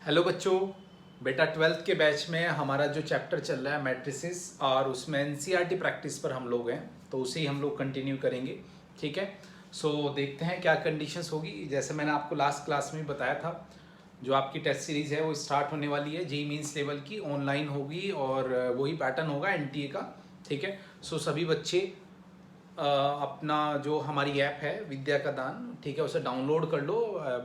Hello बच्चों, बेटा 12th के बैच में हमारा जो चैप्टर चल रहा है मैट्रिसेस और उसमें एनसीईआरटी प्रैक्टिस पर हम लोग हैं, तो उसे ही हम लोग कंटिन्यू करेंगे। ठीक है, सो देखते हैं क्या कंडीशंस होगी। जैसे मैंने आपको लास्ट क्लास में बताया था, जो आपकी टेस्ट सीरीज़ है वो स्टार्ट होने वाली है। जेईई मींस लेवल की ऑनलाइन होगी और वही पैटर्न होगा एनटीए का। ठीक है, सो सभी बच्चे अपना जो हमारी ऐप है विद्या का दान, ठीक है, उसे डाउनलोड कर लो।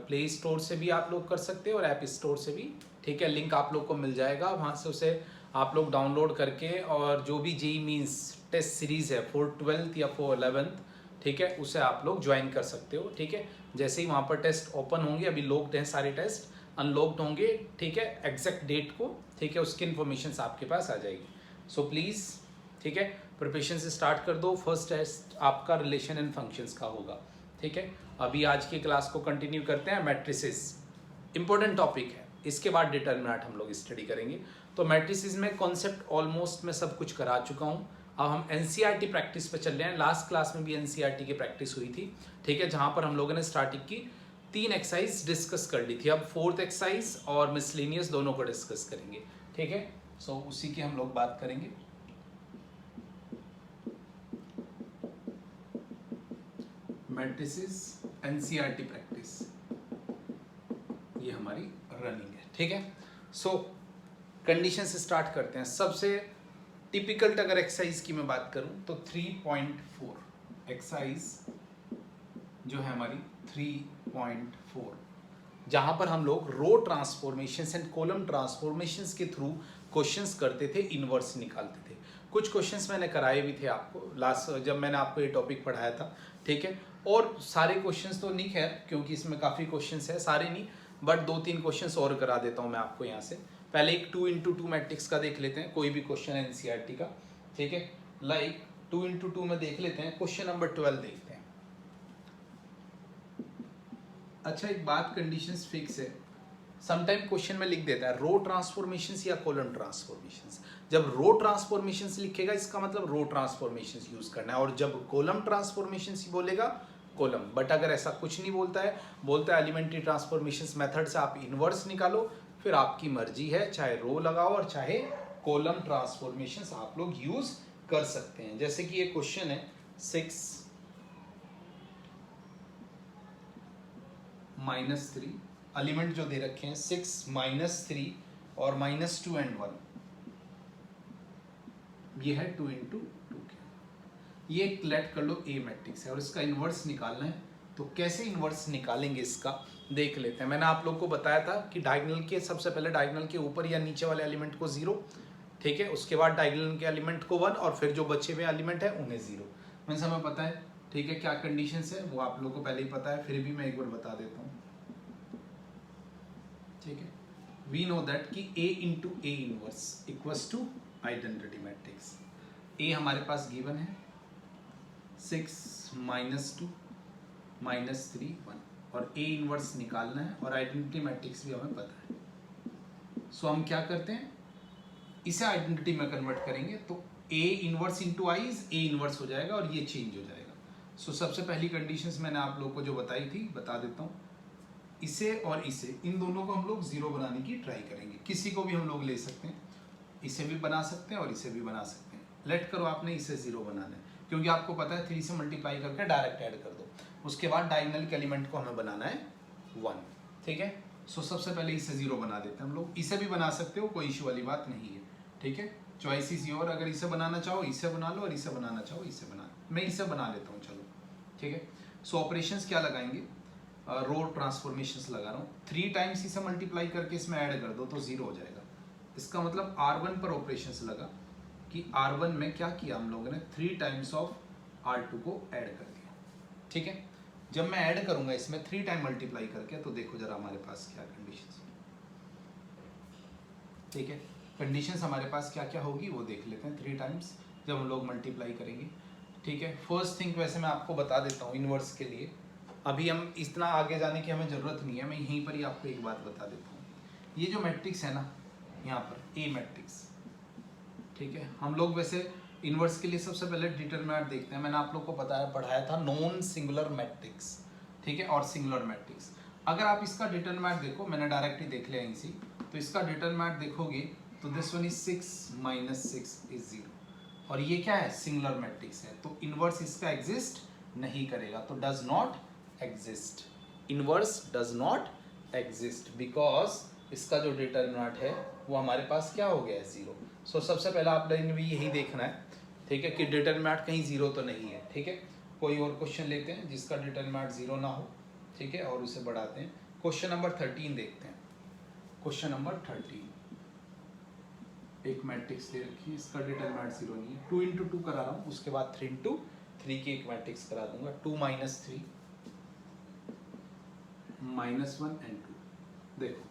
प्ले स्टोर से भी आप लोग कर सकते हो और ऐप स्टोर से भी। ठीक है, लिंक आप लोग को मिल जाएगा, वहाँ से उसे आप लोग डाउनलोड करके और जो भी जेईई मींस टेस्ट सीरीज़ है फॉर 12th या फॉर 11th, ठीक है, उसे आप लोग ज्वाइन कर सकते हो। ठीक है, जैसे ही वहाँ पर टेस्ट ओपन होंगे, अभी लॉक्ड हैं सारे टेस्ट, अनलॉक्ड होंगे, ठीक है, एग्जैक्ट डेट को, ठीक है, उसकी इन्फॉर्मेशन आपके पास आ जाएगी। सो प्लीज़, ठीक है, प्रिपरेशन से स्टार्ट कर दो। फर्स्ट टेस्ट आपका रिलेशन एंड फंक्शंस का होगा। ठीक है, अभी आज की क्लास को कंटिन्यू करते हैं। मैट्रिसेस इंपॉर्टेंट टॉपिक है, इसके बाद डिटरमिनेंट हम लोग स्टडी करेंगे। तो मैट्रिसेस में कॉन्सेप्ट ऑलमोस्ट मैं सब कुछ करा चुका हूँ। अब हम एनसीईआरटी प्रैक्टिस पे चल रहे हैं। लास्ट क्लास में भी एनसीईआरटी की प्रैक्टिस हुई थी, ठीक है, जहाँ पर हम लोगों ने स्टार्टिंग की 3 एक्सरसाइज डिस्कस कर ली थी। अब 4th एक्सरसाइज और मिसलेनियस दोनों को डिस्कस करेंगे। ठीक है, सो उसी की हम लोग बात करेंगे। मैट्रिसेस एनसीईआरटी प्रैक्टिस ये हमारी रनिंग है। ठीक है, सो कंडीशन से स्टार्ट करते हैं। सबसे टिपिकल अगर एक्सरसाइज की मैं बात करूं तो 3.4 एक्सरसाइज जो है हमारी 3.4, जहां पर हम लोग रो ट्रांसफॉर्मेशंस एंड कॉलम ट्रांसफॉर्मेशंस के थ्रू क्वेश्चंस करते थे, इनवर्स निकालते थे। कुछ क्वेश्चंस मैंने कराए भी थे आपको लास्ट जब मैंने आपको ये टॉपिक पढ़ाया था। ठीक है, और सारे क्वेश्चंस तो नहीं, खैर, क्योंकि इसमें काफ़ी क्वेश्चंस है, सारे नहीं, बट 2-3 क्वेश्चंस और करा देता हूँ मैं आपको यहाँ से। पहले एक 2x2 मैट्रिक्स का देख लेते हैं, कोई भी क्वेश्चन है एनसीईआरटी का। ठीक है, लाइक 2x2 में देख लेते हैं, क्वेश्चन नंबर 12 देखते हैं। अच्छा, एक बात, कंडीशंस फिक्स है। समटाइम क्वेश्चन में लिख देता है रो ट्रांसफॉर्मेशंस या कॉलम ट्रांसफॉर्मेशंस। जब रो ट्रांसफॉर्मेशंस लिखेगा इसका मतलब रो ट्रांसफॉर्मेशंस यूज करना है, और जब कॉलम ट्रांसफॉर्मेशंस बोलेगा कॉलम। बट अगर ऐसा कुछ नहीं बोलता है, बोलता है एलिमेंट्री ट्रांसफॉर्मेशंस मेथड से आप इनवर्स निकालो, फिर आपकी मर्जी है, चाहे रो लगाओ और चाहे कॉलम ट्रांसफॉर्मेशंस आप लोग यूज कर सकते हैं। जैसे कि ये क्वेश्चन है 6 -3, एलिमेंट जो दे रखे हैं 6 -3 और -2 and 1, ये है 2x2 के। ये लेट कर लो ए मैट्रिक्स है और इसका इन्वर्स निकालना है। तो कैसे इन्वर्स निकालेंगे इसका देख लेते हैं। मैंने आप लोग को बताया था कि डायगोनल के, सबसे पहले डायगोनल के ऊपर या नीचे वाले एलिमेंट को 0, ठीक है, उसके बाद डायगोनल के एलिमेंट को 1 और फिर जो बचे हुए एलिमेंट है उन्हें 0। मैं हमें पता है, ठीक है, क्या कंडीशंस है वो आप लोगों को पहले ही पता है, फिर भी मैं एक बार बता देता हूँ। ठीक है, वी नो दैट कि A into A inverse equals to identity matrix. A हमारे पास गिवन है 6 -2 -3 1, और ए इनवर्स निकालना है और आइडेंटिटी मैट्रिक्स भी हमें पता है। सो हम क्या करते हैं, इसे आइडेंटिटी में कन्वर्ट करेंगे तो A inverse into I A inverse हो जाएगा और ये चेंज हो जाएगा। सो सबसे पहली कंडीशंस मैंने आप लोगों को जो बताई थी बता देता हूँ। इसे और इसे, इन दोनों को हम लोग 0 बनाने की ट्राई करेंगे। किसी को भी हम लोग ले सकते हैं, इसे भी बना सकते हैं और इसे भी बना सकते हैं। लेट करो आपने इसे 0 बनाना है, क्योंकि आपको पता है 3 से मल्टीप्लाई करके डायरेक्ट ऐड कर दो। उसके बाद डायगोनल के एलिमेंट को हमें बनाना है 1। ठीक है, सो सबसे पहले इसे 0 बना देते हैं हम लोग। इसे भी बना सकते हो, कोई इशू वाली बात नहीं है। ठीक है, चॉइस इज योर, अगर इसे बनाना चाहो इसे बना लो और इसे बनाना चाहो इसे बना लो। मैं इसे बना लेता हूँ, चलो। ठीक है, सो ऑपरेशंस क्या लगाएंगे, रो ट्रांसफॉर्मेशंस लगा रहा हूँ। 3 टाइम्स इसे मल्टीप्लाई करके इसमें ऐड कर दो तो 0 हो जाएगा। इसका मतलब R1 पर ऑपरेशंस लगा कि R1 में क्या किया हम लोगों ने, 3 टाइम्स ऑफ R2 को ऐड कर दिया। ठीक है, जब मैं ऐड करूंगा इसमें 3 टाइम मल्टीप्लाई करके, तो देखो जरा हमारे पास क्या कंडीशंस। ठीक है, कंडीशंस हमारे पास क्या क्या होगी वो देख लेते हैं 3 टाइम्स जब हम लोग मल्टीप्लाई करेंगे। ठीक है, फर्स्ट थिंग वैसे मैं आपको बता देता हूँ इनवर्स के लिए, अभी हम इतना आगे जाने की हमें ज़रूरत नहीं है, मैं यहीं पर ही आपको एक बात बता देता हूँ। ये जो मैट्रिक्स है ना, यहाँ पर ए मैट्रिक्स, ठीक है, हम लोग वैसे इनवर्स के लिए सबसे पहले डिटरमिनेंट देखते हैं। मैंने आप लोग को पढ़ाया था नॉन सिंगुलर मैट्रिक्स, ठीक है, और सिंगुलर मैट्रिक्स। अगर आप इसका डिटरमिनेंट देखो, मैंने डायरेक्टली देख लिया इनसे, तो इसका डिटरमिनेंट देखोगे तो this one is 6 minus 6 is 0 और ये क्या है सिंगुलर मैट्रिक्स है तो इनवर्स इसका एग्जिस्ट नहीं करेगा तो does not exist inverse does not exist because इसका जो डिटरमिनेंट है वो हमारे पास क्या हो गया है 0 सो सबसे पहला आप लोगों ने भी यही देखना है ठीक है कि डिटरमिनेंट कहीं 0 तो नहीं है ठीक है कोई और क्वेश्चन लेते हैं जिसका डिटरमिनेंट 0 ना हो ठीक है और उसे बढ़ाते हैं क्वेश्चन नंबर 13 देखते हैं क्वेश्चन नंबर 13 एक मैट्रिक्स ले रखी इसका डिटरमिनेंट 0 नहीं है 2 इंटू 2 करा रहा हूँ उसके बाद 3 इंटू 3 की एक मैट्रिक्स करा दूंगा 2 माइनस 3 माइनस 1 एंड 2 देखो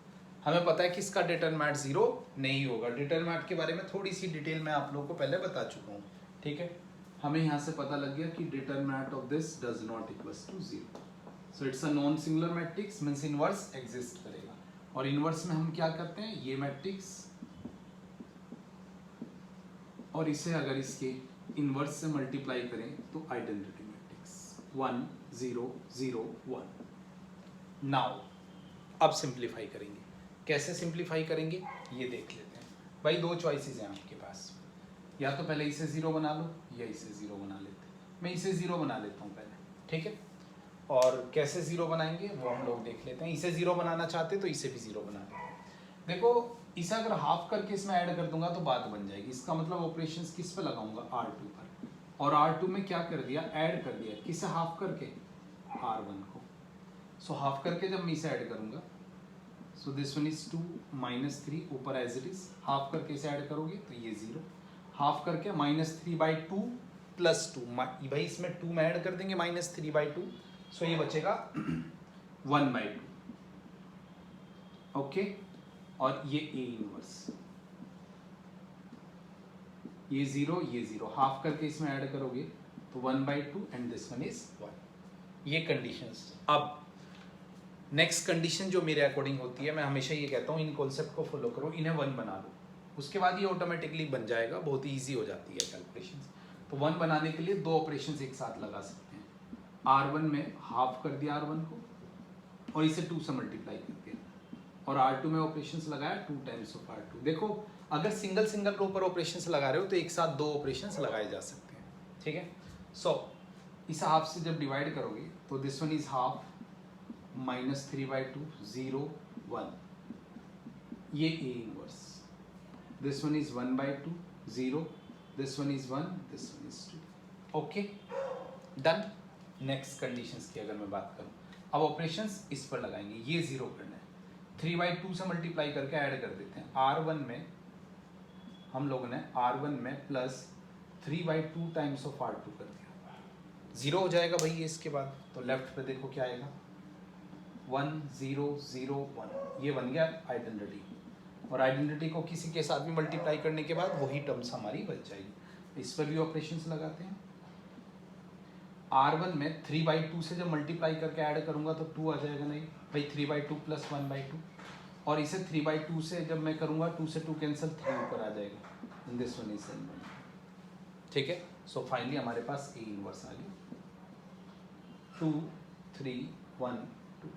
हमें पता है कि इसका डिटरमिनेंट 0 नहीं होगा डिटरमिनेंट के बारे में थोड़ी सी डिटेल मैं आप लोगों को पहले बता चुका हूँ ठीक है हमें यहाँ से पता लग गया कि determinant of this does not equals to 0 so it's a non singular matrix means inverse exist करेगा और इनवर्स में हम क्या करते हैं ये मैट्रिक्स और इसे अगर इसके इनवर्स से मल्टीप्लाई करें तो आइडेंटिटी मैट्रिक्स 1 0 0 1 नाउ अब सिंप्लीफाई करेंगे कैसे सिंप्लीफाई करेंगे ये देख लेते हैं भाई दो चॉइसेस हैं आपके पास या तो पहले इसे 0 बना लो या इसे 0 बना लेते हैं मैं इसे 0 बना लेता हूँ पहले ठीक है और कैसे 0 बनाएंगे वो हम लोग देख लेते हैं इसे 0 बनाना चाहते तो इसे भी 0 बना लेते हैं देखो इसे अगर हाफ करके इसमें ऐड कर दूंगा तो बात बन जाएगी इसका मतलब ऑपरेशंस किस पे लगाऊंगा R2 पर और R2 में क्या कर दिया ऐड कर दिया किसे हाफ करके R1 को सो हाफ करके जब मैं इसे ऐड करूंगा सो दिस वन इज 2 माइनस 3 ऊपर एज इट इज हाफ करके इसे ऐड करोगे तो ये 0 हाफ करके -3/2 प्लस 2 भाई इसमें 2 में ऐड कर देंगे -3/2 सो ये बचेगा 1/2 ओके और ये A इनवर्स ये 0 हाफ करके इसमें ऐड करोगे तो 1/2 एंड दिस वन इज 1 ये कंडीशंस अब नेक्स्ट कंडीशन जो मेरे अकॉर्डिंग होती है मैं हमेशा ये कहता हूँ इन कॉन्सेप्ट को फॉलो करो इन्हें 1 बना लो उसके बाद ये ऑटोमेटिकली बन जाएगा बहुत ही ईजी हो जाती है कैलकुलेशंस तो 1 बनाने के लिए दो ऑपरेशंस एक साथ लगा सकते हैं R1 में हाफ कर दिया R1 को और इसे 2 से मल्टीप्लाई कर दिया और R2 में ऑपरेशंस लगाया 2 टाइम्स ऑफ R2 देखो अगर सिंगल सिंगल रो पर ऑपरेशंस लगा रहे हो तो एक साथ दो ऑपरेशंस लगाए जा सकते हैं ठीक है सो इस हाफ से जब डिवाइड करोगे तो दिस वन इज हाफ -3/2 0 1 ये A inverse this one is 1/2 0 this one is 1 this one is 2 okay done next conditions की अगर मैं बात करूं अब ऑपरेशंस इस पर लगाएंगे ये 0 करना है 3/2 से मल्टीप्लाई करके ऐड कर देते हैं R1 में हम लोगों ने R1 में प्लस 3/2 टाइम्स ऑफ R2 कर दिया 0 हो जाएगा भाई ये इसके बाद तो लेफ्ट पे देखो क्या आएगा 1 0 0 1 ये बन गया आइडेंटिटी और आइडेंटिटी को किसी के साथ भी मल्टीप्लाई करने के बाद वही टर्म्स हमारी बच जाएगी इस पर भी ऑपरेशंस लगाते हैं R1 में 3/2 से जब मल्टीप्लाई करके ऐड करूंगा तो 2 आ जाएगा नहीं भाई 3/2 प्लस 1/2 और इसे 3/2 से जब मैं करूंगा 2 से 2 कैंसिल 3 ऊपर आ जाएगा इन दिस वन इज ठीक है सो फाइनली हमारे पास A इनवर्स आ गया 2 3 1 2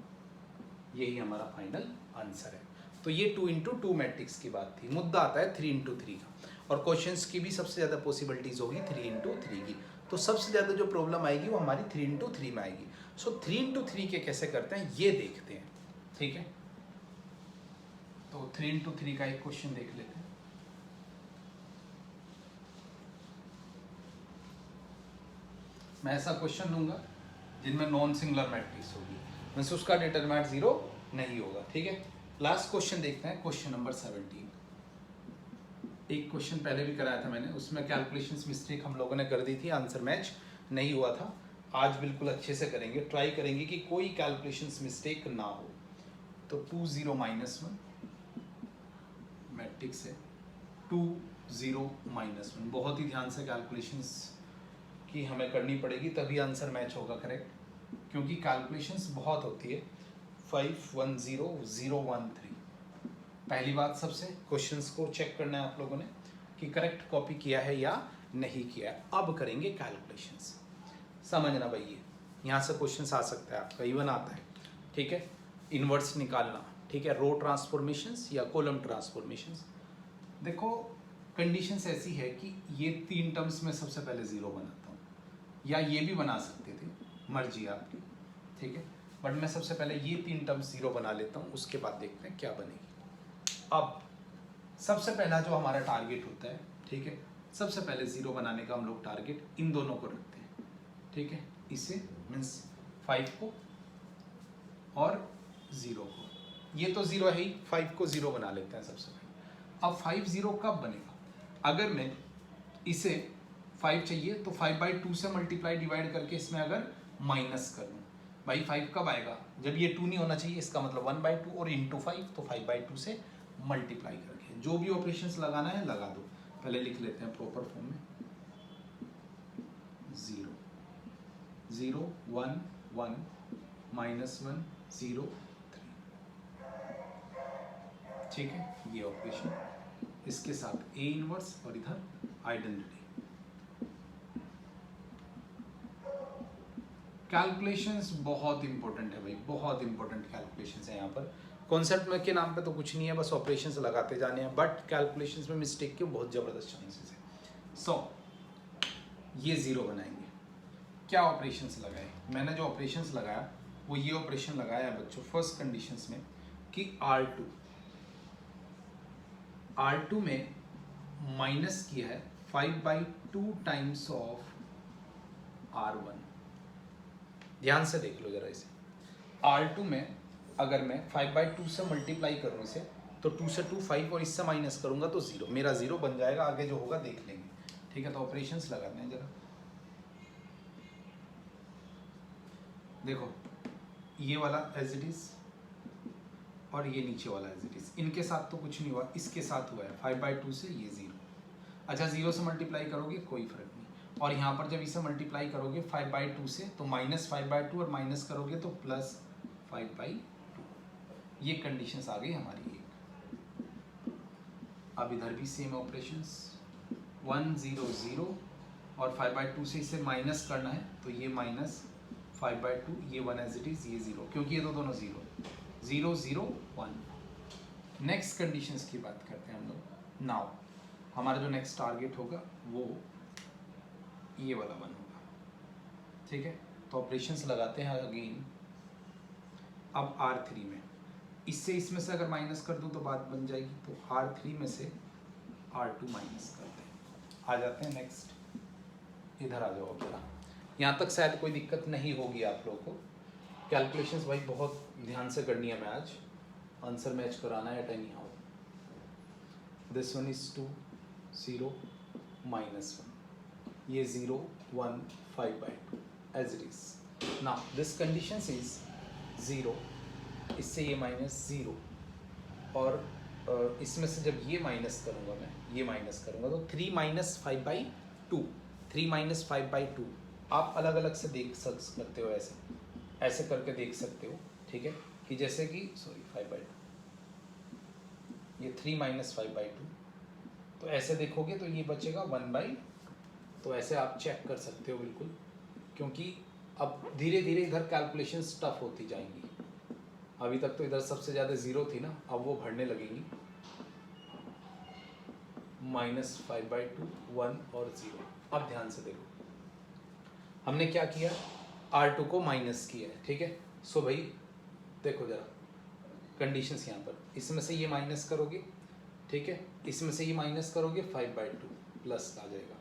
यही हमारा फाइनल आंसर है तो ये 2 इंटू 2 मैट्रिक्स की बात थी मुद्दा आता है 3 इंटू 3 का और क्वेश्चंस की भी सबसे ज़्यादा पॉसिबिलिटीज़ होगी 3 इंटू 3 की तो सबसे ज़्यादा जो प्रॉब्लम आएगी वो हमारी 3 इंटू 3 में आएगी सो 3 इंटू 3 के कैसे करते हैं ये देखते हैं ठीक है तो 3 इंटू 3 का एक क्वेश्चन देख लेते हैं मैं ऐसा क्वेश्चन लूंगा जिनमें नॉन सिंगुलर मैट्रिक्स होगी मींस उसका डिटरमिनेंट 0 नहीं होगा ठीक है लास्ट क्वेश्चन देखते हैं क्वेश्चन नंबर 17 एक क्वेश्चन पहले भी कराया था मैंने उसमें कैलकुलेशंस मिस्टेक हम लोगों ने कर दी थी आंसर मैच नहीं हुआ था आज बिल्कुल अच्छे से करेंगे ट्राई करेंगे कि कोई कैलकुलेशंस मिस्टेक ना हो तो 2 0 -1 मैट्रिक्स है 2 0 -1 बहुत ही ध्यान से कैलकुलेशंस की हमें करनी पड़ेगी तभी आंसर मैच होगा करेक्ट क्योंकि कैलकुलेशंस बहुत होती है 5 1 0 0 1 3 पहली बात सबसे क्वेश्चंस को चेक करना है आप लोगों ने कि करेक्ट कॉपी किया है या नहीं किया है अब करेंगे कैलकुलेशंस समझना भाई ये यहाँ से क्वेश्चंस आ सकता है आपका इवन आता है ठीक है इन्वर्स निकालना ठीक है, रो ट्रांसफॉर्मेशंस या कॉलम ट्रांसफॉर्मेशंस। देखो कंडीशंस ऐसी है कि ये 3 टर्म्स में सबसे पहले 0 बनाता हूँ, या ये भी बना सकते थे, मर्जी आपकी, ठीक है, बट मैं सबसे पहले ये 3 टर्म्स 0 बना लेता हूँ, उसके बाद देखते हैं क्या बनेगी। अब सबसे पहला जो हमारा टारगेट होता है, ठीक है, सबसे पहले 0 बनाने का हम लोग टारगेट इन दोनों को रखते हैं, ठीक है, इसे मीन्स 5 को और 0 को, ये तो 0 है ही, 5 को 0 बना लेते हैं सबसे पहले। अब 5 0 कब बनेगा? अगर मैं इसे 5 चाहिए तो 5/2 से मल्टीप्लाई डिवाइड करके इसमें अगर माइनस कर दूँ, भाई 5 कब आएगा? जब ये 2 नहीं होना चाहिए, इसका मतलब 1/2 और इंटू 5, तो 5/2 से मल्टीप्लाई करके जो भी ऑपरेशंस लगाना है लगा दो। पहले लिख लेते हैं प्रॉपर फॉर्म में, 0 0 1 1 -1 0 3, ठीक है, ये ऑपरेशन, इसके साथ ए इनवर्स और इधर आइडेंटिटी। कैलकुलेशंस बहुत इंपॉर्टेंट है भाई, बहुत इंपॉर्टेंट कैलकुलेशंस है यहाँ पर। कॉन्सेप्ट में के नाम पे तो कुछ नहीं है, बस ऑपरेशंस लगाते जाने हैं, बट कैलकुलेशंस में मिस्टेक के बहुत ज़बरदस्त चांसेस है। सो ये 0 बनाएंगे, क्या ऑपरेशंस लगाए? मैंने जो ऑपरेशंस लगाया वो ये ऑपरेशन लगाया है बच्चों फर्स्ट कंडीशंस में कि R2 में माइनस किया है 5/2 टाइम्स ऑफ R1। ध्यान से देख लो जरा इसे, R2 में अगर मैं 5/2 से मल्टीप्लाई करूँ इसे, तो 2 से 2 5 और इससे माइनस करूँगा तो 0, मेरा 0 बन जाएगा, आगे जो होगा देख लेंगे, ठीक है। तो ऑपरेशंस लगाते हैं जरा, देखो ये वाला एज इट इज और ये नीचे वाला एज इट इज, इनके साथ तो कुछ नहीं हुआ, इसके साथ हुआ है 5/2 से ये 0। अच्छा 0 से मल्टीप्लाई करोगे कोई फर्क नहीं, और यहाँ पर जब इसे मल्टीप्लाई करोगे 5/2 से तो -5/2 और माइनस करोगे तो +5/2, ये कंडीशंस आ गई हमारी एक। अब इधर भी सेम ऑपरेशंस 1 0 0 और 5/2 से इसे माइनस करना है तो ये -5/2, ये 1 एज इट इज, ये 0, क्योंकि ये तो दोनों 0 0 0 1। नेक्स्ट कंडीशंस की बात करते हैं हम लोग। नाउ हमारा जो नेक्स्ट टारगेट होगा वो ये वाला 1 होगा, ठीक है। तो ऑपरेशंस लगाते हैं अगेन। अब R3 में इससे इसमें से अगर माइनस कर दूं तो बात बन जाएगी, तो R3 में से R2 माइनस करते हैं। आ जाते हैं नेक्स्ट, इधर आ जाओ जरा, यहाँ तक शायद कोई दिक्कत नहीं होगी आप लोगों को। कैलकुलेशंस भाई बहुत ध्यान से करनी है, मैं आज आंसर मैच कराना है at any how. This one is 2 0 -1, ये 0 1 5/2 as it is. Now this conditions is 0, इससे ये -0, और इसमें से जब ये माइनस करूँगा, मैं ये माइनस करूँगा तो 3 -5/2, 3 -5/2 आप अलग अलग से देख सकते हो, ऐसे करके देख सकते हो, ठीक है, कि जैसे कि 5/2, ये 3 -5/2, तो ऐसे देखोगे तो ये बचेगा 1/2, तो ऐसे आप चेक कर सकते हो बिल्कुल, क्योंकि अब धीरे धीरे इधर कैलकुलेशंस टफ होती जाएंगी। अभी तक तो इधर सबसे ज़्यादा 0 थी ना, अब वो बढ़ने लगेंगी, -5/2 1 और 0। अब ध्यान से देखो, हमने क्या किया, R2 को माइनस किया है, ठीक है। सो भाई देखो जरा कंडीशंस यहाँ पर, इसमें से ये माइनस करोगे, ठीक है, इसमें से ये माइनस करोगे 5/2 प्लस आ जाएगा,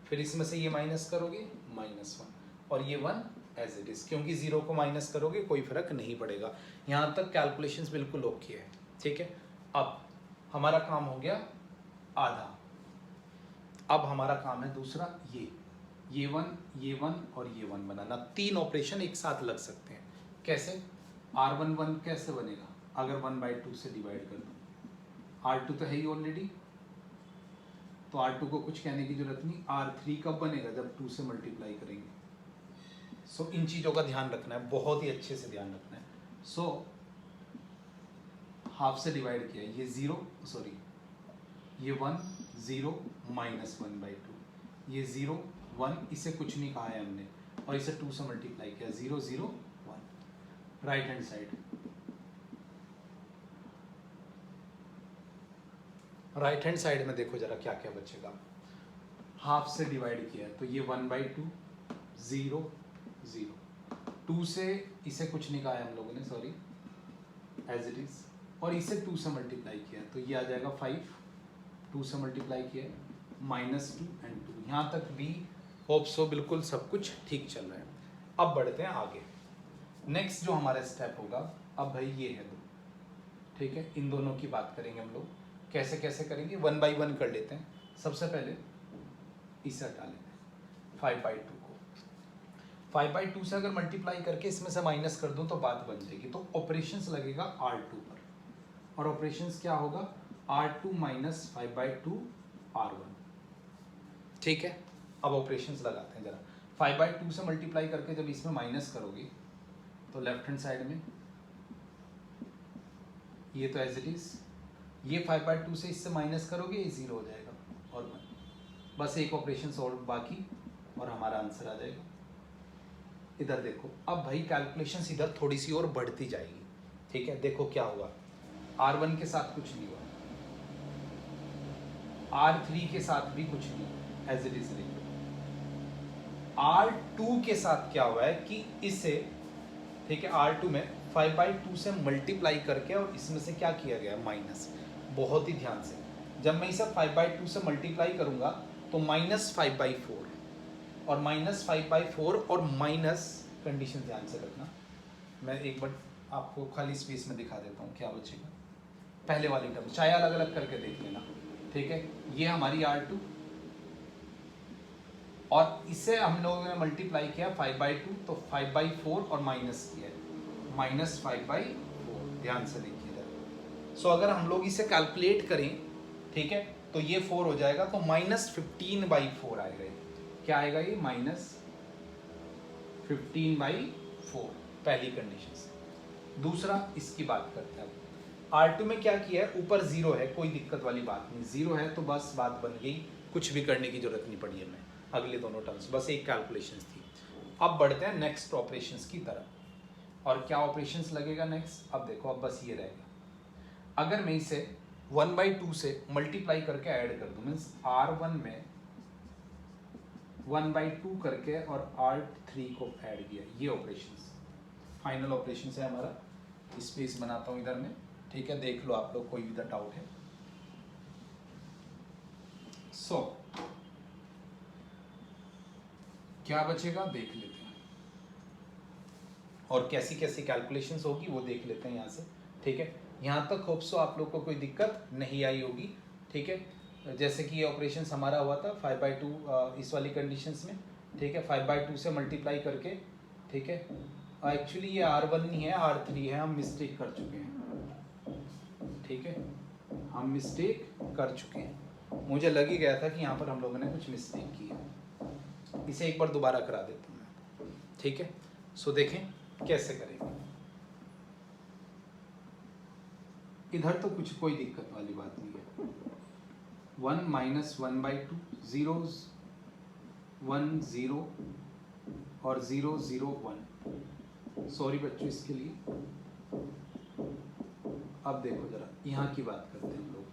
फिर इसमें से ये माइनस करोगे -1, और ये 1 एज इट इज़, क्योंकि 0 को माइनस करोगे कोई फर्क नहीं पड़ेगा। यहाँ तक कैलकुलेशंस बिल्कुल ओके है, ठीक है। अब हमारा काम हो गया आधा, अब हमारा काम है दूसरा, ये 1 और ये 1 बनाना। 3 ऑपरेशन एक साथ लग सकते हैं। कैसे? R1 कैसे बनेगा अगर 1/2 से डिवाइड कर दूँ, R2 तो है ही ऑलरेडी, तो R2 को कुछ कहने की जरूरत नहीं। R3 कब बनेगा? जब 2 से मल्टीप्लाई करेंगे। सो इन चीज़ों का ध्यान रखना है, बहुत ही अच्छे से ध्यान रखना है। सो हाफ से डिवाइड किया, ये 0 सॉरी ये 1 0 -1/2, ये 0 1, इसे कुछ नहीं कहा है हमने, और इसे 2 से मल्टीप्लाई किया, 0 0 1। Right hand side right hand side में देखो जरा क्या क्या बचेगा। हाफ से डिवाइड किया है तो ये 1/2 0 0, 2 से इसे कुछ निकाला हम लोगों ने, सॉरी एज इट इज, और इसे 2 से मल्टीप्लाई किया तो ये आ जाएगा 5, 2 से मल्टीप्लाई किया -2 एंड 2। यहाँ तक भी होप सो बिल्कुल सब कुछ ठीक चल रहा है। अब बढ़ते हैं आगे। नेक्स्ट जो हमारा स्टेप होगा, अब भाई ये है 2, ठीक है, इन दोनों की बात करेंगे हम लोग। कैसे कैसे करेंगे, 1 बाई 1 कर लेते हैं। सबसे पहले इसे हटा लेते हैं 5/2 को। 5/2 से अगर मल्टीप्लाई करके इसमें से माइनस कर दूं तो बात बन जाएगी। तो ऑपरेशंस लगेगा R2 पर, और ऑपरेशंस क्या होगा, R2 माइनस 5/2 R1, ठीक है। अब ऑपरेशंस लगाते हैं जरा। 5/2 से मल्टीप्लाई करके जब इसमें माइनस करोगे तो लेफ्ट हैंड साइड में ये तो एज इट इज, ये 5/2 से इससे माइनस करोगे ये 0 हो जाएगा और 1, बस एक ऑपरेशन और बाकी और हमारा आंसर आ जाएगा। इधर देखो, अब भाई कैलकुलेशंस इधर थोड़ी सी और बढ़ती जाएगी, ठीक है। देखो क्या हुआ, R1 के साथ कुछ नहीं हुआ, R3 के साथ भी कुछ नहीं हुआ, एज इट इज देखो। R2 के साथ क्या हुआ है कि इसे, ठीक है, R2 में 5/2 से मल्टीप्लाई करके और इसमें से क्या किया गया, माइनस। बहुत ही ध्यान से, जब मैं इसे 5/2 से मल्टीप्लाई करूंगा तो -5/4 और -5/4 और माइनस, कंडीशन ध्यान से रखना, मैं एक बार आपको खाली स्पेस में दिखा देता हूँ क्या बचेगा। पहले वाली टर्म चाहे अलग अलग करके देख लेना, ठीक है। ये हमारी R2 और इसे हम लोगों ने मल्टीप्लाई किया 5/2 तो 5/4 और माइनस किया -5/4, ध्यान से देखिए इधर। सो अगर हम लोग इसे कैलकुलेट करें, ठीक है, तो ये 4 हो जाएगा तो -15/4 आएगा। ये क्या आएगा, ये -15/4, पहली कंडीशन से। दूसरा इसकी बात करते हैं। R2 में क्या किया है, ऊपर 0 है, कोई दिक्कत वाली बात नहीं, 0 है तो बस बात बन गई, कुछ भी करने की जरूरत नहीं पड़ी हमें अगले दोनों टर्म्स, बस एक कैलकुलेशंस थी। अब बढ़ते हैं नेक्स्ट ऑपरेशंस की तरफ। और क्या ऑपरेशंस लगेगा नेक्स्ट, अब देखो, अब बस ये रहेगा। अगर मैं इसे 1/2 से मल्टीप्लाई करके ऐड कर दूं, मीन्स R1 में 1/2 करके और R3 को ऐड किया, ये ऑपरेशंस फाइनल ऑपरेशंस है हमारा। स्पेस बनाता हूं इधर में, ठीक है, देख लो आप लोग, कोई भी इधर डाउट है। सो क्या बचेगा देख लेते हैं, और कैसी कैसी कैलकुलेशंस होगी वो देख लेते हैं यहाँ से, ठीक है। यहाँ तक होप सो आप लोग को कोई दिक्कत नहीं आई होगी, ठीक है। जैसे कि ये ऑपरेशंस हमारा हुआ था 5/2 इस वाली कंडीशंस में, ठीक है, 5/2 से मल्टीप्लाई करके, ठीक है। एक्चुअली ये R1 नहीं है, R3 है, हम मिस्टेक कर चुके हैं, ठीक है, हम मिस्टेक कर चुके हैं। मुझे लग ही गया था कि यहाँ पर हम लोगों ने कुछ मिस्टेक की है, इसे एक बार दोबारा करा देता हूँ मैं, ठीक है। सो देखें कैसे करेंगे। इधर तो कुछ कोई दिक्कत वाली बात नहीं है। 1 - 1/2, zeros 1 0 और 0 0 1। सॉरी बच्चों इसके लिए। अब देखो जरा, यहाँ की बात करते हैं हम लोग।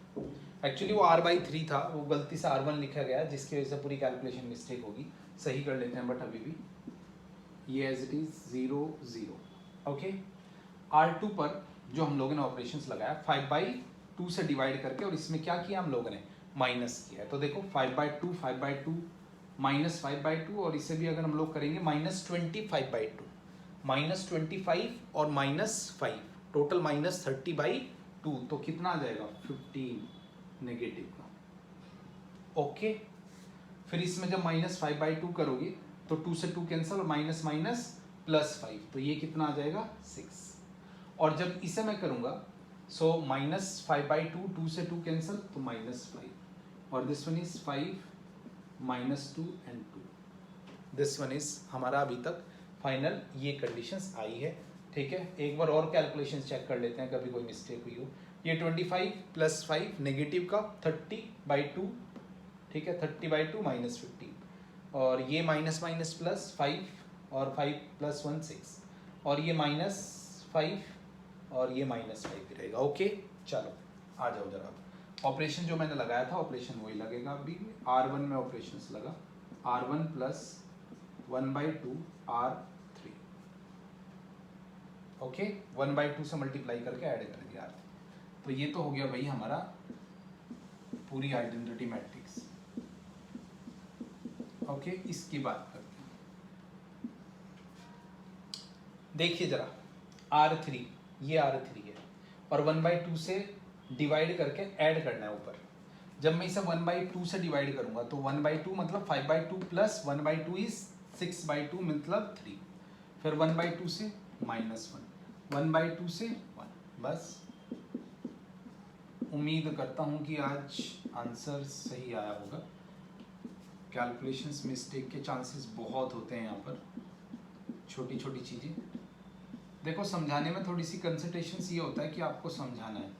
एक्चुअली वो R/3 था, वो गलती से R1 लिखा गया, जिसकी वजह से पूरी कैलकुलेशन मिस्टेक होगी, सही कर लेते हैं, बट अभी भी ये as it is 0 0, okay. R2 पर जो हम लोगों ने ऑपरेशंस लगाया 5/2 से डिवाइड करके, और इसमें क्या किया हम लोगों ने, माइनस किया है। तो देखो 5/2 5/2 -5/2, और इसे भी अगर हम लोग करेंगे -25/2, -25 और -5, टोटल -30/2, तो कितना आ जाएगा, 15 नेगेटिव का, ओके। फिर इसमें जब -5/2 करोगे तो 2 से 2 कैंसिल, और माइनस माइनस +5, तो ये कितना आ जाएगा, 6। और जब इसे मैं करूंगा, सो -5/2, 2 से 2 कैंसिल, तो -5, और this one is 5 -2 and 2, this one is हमारा अभी तक फाइनल ये कंडीशंस आई है, ठीक है। एक बार और कैलकुलेशन चेक कर लेते हैं, कभी कोई मिस्टेक हुई हो। ये 25 + 5 नेगेटिव का 30/2, ठीक है, 30/2 -15, और ये माइनस माइनस प्लस 5, और 5 + 1 6, और ये -5 और ये -5 भी रहेगा, ओके। चलो आ जाओ जरा, ऑपरेशन जो मैंने लगाया था ऑपरेशन वही लगेगा अभी। R1 में ऑपरेशन लगा, R1 प्लस 1/2 R3, ओके, 1/2 से मल्टीप्लाई करके ऐड कर दिया R3। तो ये तो हो गया भाई हमारा पूरी आइडेंटिटी मैट्रिक्स। ओके, इसकी बात करते हैं। देखिए जरा, R3, ये R3 है और 1/2 से डिवाइड करके ऐड करना है ऊपर। जब मैं इसे 1/2 से डिवाइड करूंगा तो 1/2 मतलब 5/2 प्लस 1/2 इज 6/2 मतलब 3, फिर 1/2 से -1, 1/2 से 1। बस उम्मीद करता हूं कि आज आंसर सही आया होगा। कैलकुलेशंस मिस्टेक के चांसेस बहुत होते हैं यहाँ पर, छोटी छोटी चीज़ें। देखो समझाने में थोड़ी सी कंसंट्रेशन ये होता है कि आपको समझाना है,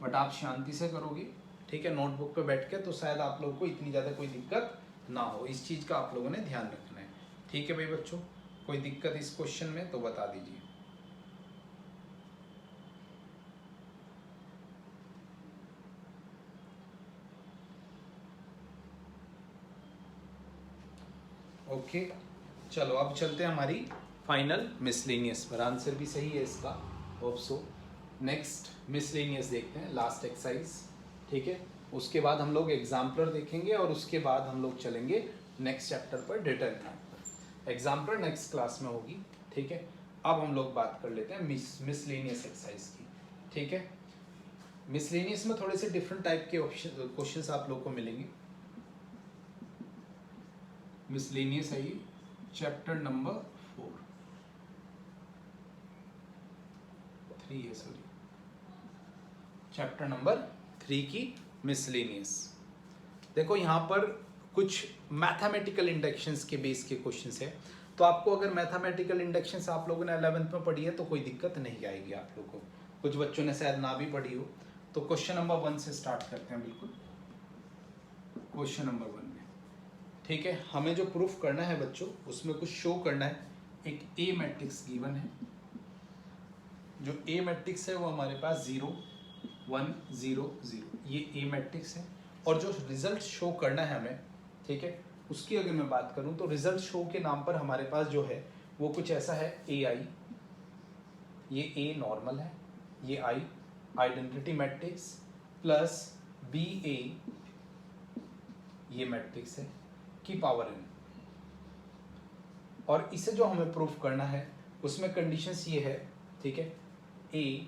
बट आप शांति से करोगे, ठीक है, नोटबुक पे बैठ के, तो शायद आप लोगों को इतनी ज़्यादा कोई दिक्कत ना हो। इस चीज़ का आप लोगों ने ध्यान रखना है, ठीक है भाई बच्चों। कोई दिक्कत इस क्वेश्चन में तो बता दीजिए। ओके, चलो अब चलते हैं हमारी फाइनल मिसलेनियस पर। आंसर भी सही है इसका, होप सो। नेक्स्ट मिसलेनियस देखते हैं, लास्ट एक्सरसाइज, ठीक है। उसके बाद हम लोग एग्जाम्पलर देखेंगे और उसके बाद हम लोग चलेंगे नेक्स्ट चैप्टर पर, डिटरमिनेंट पर। एग्जाम्पलर नेक्स्ट क्लास में होगी, ठीक है। अब हम लोग बात कर लेते हैं मिसलेनियस एक्सरसाइज की, ठीक है। मिसलेनियस में थोड़े से डिफरेंट टाइप के क्वेश्चंस आप लोग को मिलेंगे। मिसलेनियस है ये, चैप्टर नंबर 3 है, सॉरी, चैप्टर नंबर 3 की मिसलेनियस। देखो यहाँ पर कुछ मैथमेटिकल इंडक्शंस के बेस के क्वेश्चंस है। तो आपको अगर मैथमेटिकल इंडक्शंस आप लोगों ने 11th में पढ़ी है तो कोई दिक्कत नहीं आएगी आप लोग को, कुछ बच्चों ने शायद ना भी पढ़ी हो। तो क्वेश्चन नंबर 1 से स्टार्ट करते हैं, बिल्कुल क्वेश्चन नंबर 1 में, ठीक है। हमें जो प्रूफ करना है बच्चों, उसमें कुछ शो करना है। एक ए मैट्रिक्स गिवन है, जो ए मैट्रिक्स है वो हमारे पास 0 1 0 0, ये ए मैट्रिक्स है। और जो रिजल्ट शो करना है हमें, ठीक है, उसकी अगर मैं बात करूं तो रिजल्ट शो के नाम पर हमारे पास जो है वो कुछ ऐसा है, ए आई, ये ए नॉर्मल है, ये आई आइडेंटिटी मैट्रिक्स, प्लस बी ए, ये मैट्रिक्स है, की पावर एन। और इसे जो हमें प्रूफ करना है उसमें कंडीशंस ये है, ठीक है, ए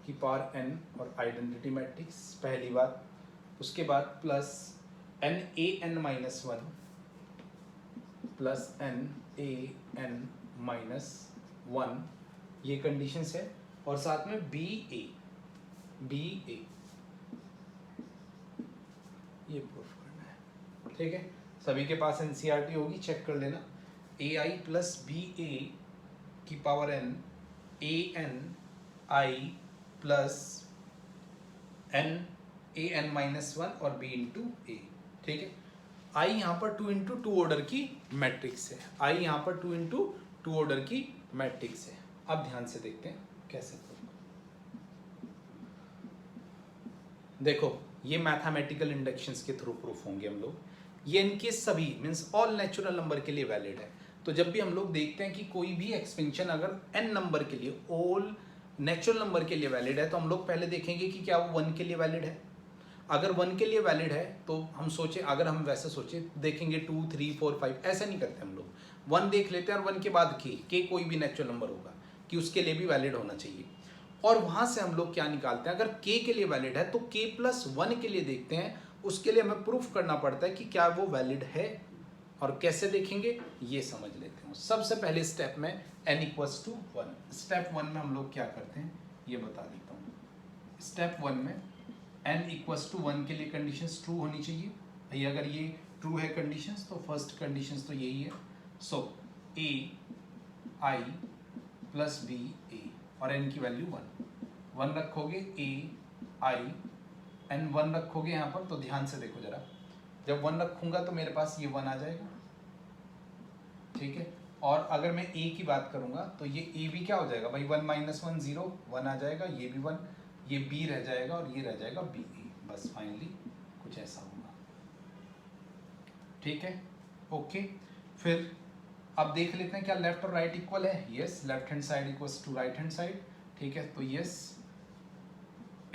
की पावर एन और आइडेंटिटी मैट्रिक्स, पहली बात। उसके बाद plus N A N minus 1 plus N A N minus 1, ये कंडीशंस है। और साथ में बी ए ये प्रूफ करना है, ठीक है। सभी के पास एनसीईआरटी होगी, चेक कर लेना। ए आई प्लस बी ए की power N, A N I plus N A N minus 1 और बी इंटू ए, ठीक है। आई यहाँ पर 2 इंटू 2 ऑर्डर की मैट्रिक्स है, आई यहाँ पर 2 इंटू 2 ऑर्डर की मैट्रिक्स है। अब ध्यान से देखते हैं कैसे प्रूफ। देखो ये मैथमेटिकल इंडक्शंस के थ्रू प्रूफ होंगे हम लोग। ये इनके सभी मीन्स ऑल नेचुरल नंबर के लिए वैलिड है। तो जब भी हम लोग देखते हैं कि कोई भी एक्सपेंशन अगर n नंबर के लिए, ऑल नेचुरल नंबर के लिए वैलिड है, तो हम लोग पहले देखेंगे कि क्या वो 1 के लिए वैलिड है। अगर 1 के लिए वैलिड है तो हम सोचे, अगर हम वैसे सोचे देखेंगे 2 3 4 5, ऐसा नहीं करते हम लोग। 1 देख लेते हैं और 1 के बाद के कोई भी नेचुरल नंबर होगा कि उसके लिए भी वैलिड होना चाहिए। और वहाँ से हम लोग क्या निकालते हैं, अगर k के लिए वैलिड है तो k प्लस 1 के लिए देखते हैं। उसके लिए हमें प्रूफ करना पड़ता है कि क्या वो वैलिड है, और कैसे देखेंगे ये समझ लेते हैं। सबसे पहले स्टेप में n इक्वल्स टू 1, स्टेप 1 में हम लोग क्या करते हैं ये बता देता हूँ। स्टेप 1 में n इक्वल्स टू 1 के लिए कंडीशंस ट्रू होनी चाहिए भाई। अगर ये ट्रू है कंडीशंस तो फर्स्ट कंडीशंस तो यही है। सो a i plus b a और n की वैल्यू 1 रखोगे, a i n 1 रखोगे यहाँ पर। तो ध्यान से देखो जरा, जब 1 रखूंगा तो मेरे पास ये 1 आ जाएगा, ठीक है। और अगर मैं a की बात करूंगा तो ये a भी क्या हो जाएगा भाई, 1 माइनस 1 0, 1 आ जाएगा, ये भी 1। ये बी रह जाएगा और ये रह जाएगा बी ए, बस फाइनली कुछ ऐसा होगा। ठीक है, ओके। फिर अब देख लेते हैं क्या लेफ्ट और राइट इक्वल है। Yes, left hand side equals to right hand side. ठीक है, तो yes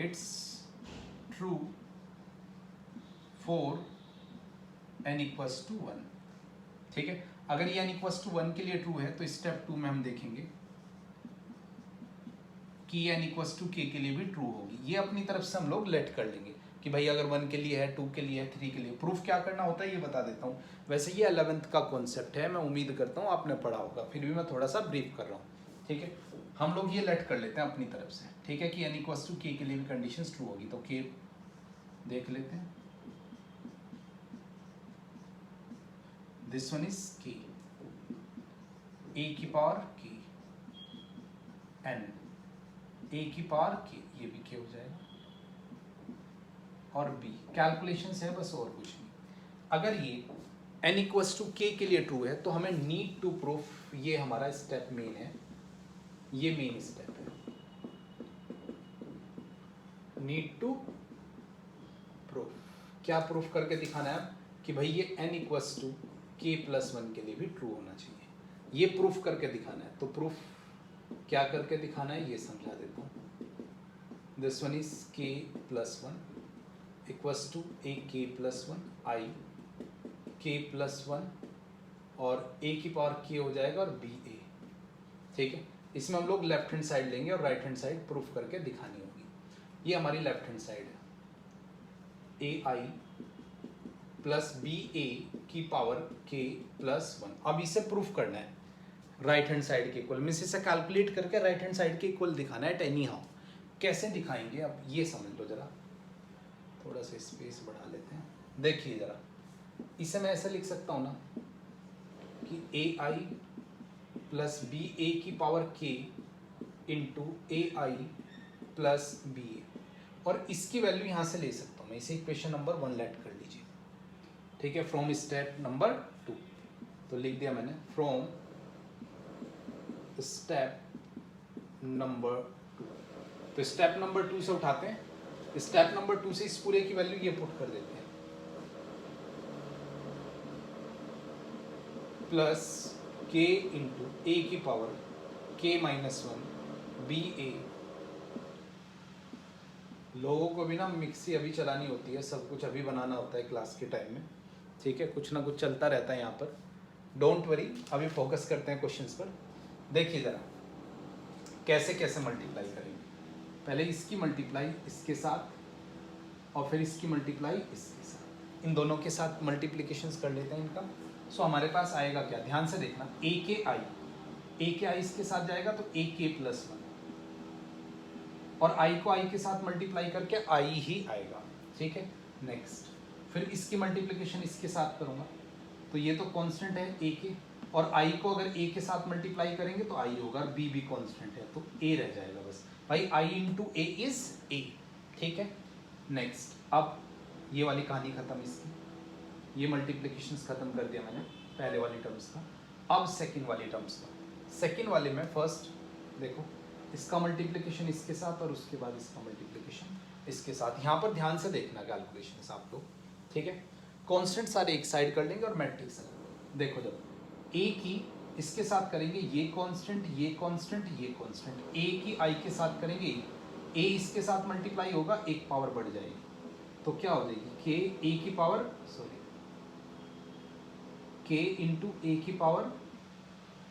it's true for n equals to 1। ठीक है, अगर ये n इक्वल्स टू 1 के लिए ट्रू है तो स्टेप 2 में हम देखेंगे कि n इक्वल्स टू k के लिए भी ट्रू होगी। ये अपनी तरफ से हम लोग लेट कर लेंगे कि भाई अगर 1 के लिए है, 2 के लिए है, 3 के लिए। प्रूफ क्या करना होता है ये बता देता हूँ। वैसे ये 11th का कॉन्सेप्ट है, मैं उम्मीद करता हूँ आपने पढ़ा होगा, फिर भी मैं थोड़ा सा ब्रीफ कर रहा हूँ। ठीक है, हम लोग ये लेट कर लेते हैं अपनी तरफ से। ठीक है, कि n इक्वल्स टू k के लिए भी कंडीशन ट्रू होगी, तो k देख लेते हैं। This one is k, a की पावर k, n, a की पावर k, ये भी k हो जाएगा, और b कैलकुलेशन है बस, और कुछ नहीं। अगर ये n इक्वल्स टू k के लिए ट्रू है तो हमें नीड टू प्रूफ, ये हमारा स्टेप मेन है, ये मेन स्टेप है, नीड टू प्रूफ। क्या प्रूफ करके दिखाना है कि भाई ये n equals to k plus 1 के लिए भी ट्रू होना चाहिए, ये प्रूफ करके दिखाना है। तो प्रूफ क्या करके दिखाना है ये समझा देता हूँ। This one is k plus 1 equals to a k plus 1 i k plus 1 और a की पावर k हो जाएगा और b a। ठीक है, इसमें हम लोग लेफ्ट हैंड साइड लेंगे और राइट हैंड साइड प्रूफ करके दिखानी होगी। ये हमारी लेफ्ट हैंड साइड है, a i plus B A की पावर k प्लस 1। अब इसे प्रूफ करना है राइट हैंड साइड के इक्वल, मीन्स इसे कैलकुलेट करके राइट हैंड साइड के इक्वल दिखाना है एट एनी हाउ। कैसे दिखाएंगे अब ये समझ लो जरा, थोड़ा सा स्पेस बढ़ा लेते हैं। देखिए जरा, इसे मैं ऐसा लिख सकता हूँ ना कि ए आई प्लस बी ए की पावर k इंटू ए आई प्लस बी ए, और इसकी वैल्यू यहाँ से ले सकता हूँ मैं, इसे इक्वेशन नंबर 1 लेट कर लीजिए। ठीक है, फ्रॉम स्टेप नंबर 2, तो लिख दिया मैंने फ्रॉम स्टेप नंबर 2। तो स्टेप नंबर 2 से उठाते हैं, स्टेप नंबर 2 से इस पूरे की वैल्यू ये पुट कर देते हैं, प्लस k इंटू ए की पावर k माइनस 1 बी ए। लोगों को भी ना मिक्सी अभी चलानी होती है, सब कुछ अभी बनाना होता है क्लास के टाइम में। ठीक है, कुछ ना कुछ चलता रहता है यहाँ पर, डोंट वरी, अभी फोकस करते हैं क्वेश्चंस पर। देखिए ज़रा कैसे कैसे मल्टीप्लाई करेंगे। पहले इसकी मल्टीप्लाई इसके साथ और फिर इसकी मल्टीप्लाई इसके साथ, इन दोनों के साथ मल्टीप्लिकेशंस कर लेते हैं इनका। सो हमारे पास आएगा क्या, ध्यान से देखना, ए के आई इसके साथ जाएगा तो ए के प्लस 1, और आई को आई के साथ मल्टीप्लाई करके आई ही आएगा। ठीक है, नेक्स्ट फिर इसकी मल्टीप्लिकेशन इसके साथ करूँगा तो ये तो कांस्टेंट है ए के, और आई को अगर ए के साथ मल्टीप्लाई करेंगे तो आई होगा, और बी भी कांस्टेंट है तो ए रह जाएगा बस भाई, आई इंटू ए इज ए। ठीक है, नेक्स्ट अब ये वाली कहानी खत्म इसकी, ये मल्टीप्लिकेशंस खत्म कर दिया मैंने पहले वाली टर्म्स का। अब सेकंड वाली टर्म्स का, सेकंड वाले में फर्स्ट देखो इसका मल्टीप्लिकेशन इसके साथ और उसके बाद इसका मल्टीप्लिकेशन इसके साथ। यहाँ पर ध्यान से देखना कैलकुलेशंस आप लोग। ठीक है, कांस्टेंट सारे एक साइड कर लेंगे और मैट्रिक्स देखो, जब ए की इसके साथ करेंगे ये कांस्टेंट, ये कांस्टेंट, ये कांस्टेंट, ए की आई के साथ करेंगे ए इसके साथ मल्टीप्लाई होगा, एक पावर बढ़ जाएगी तो क्या हो जाएगी के ए की पावर के इंटू ए की पावर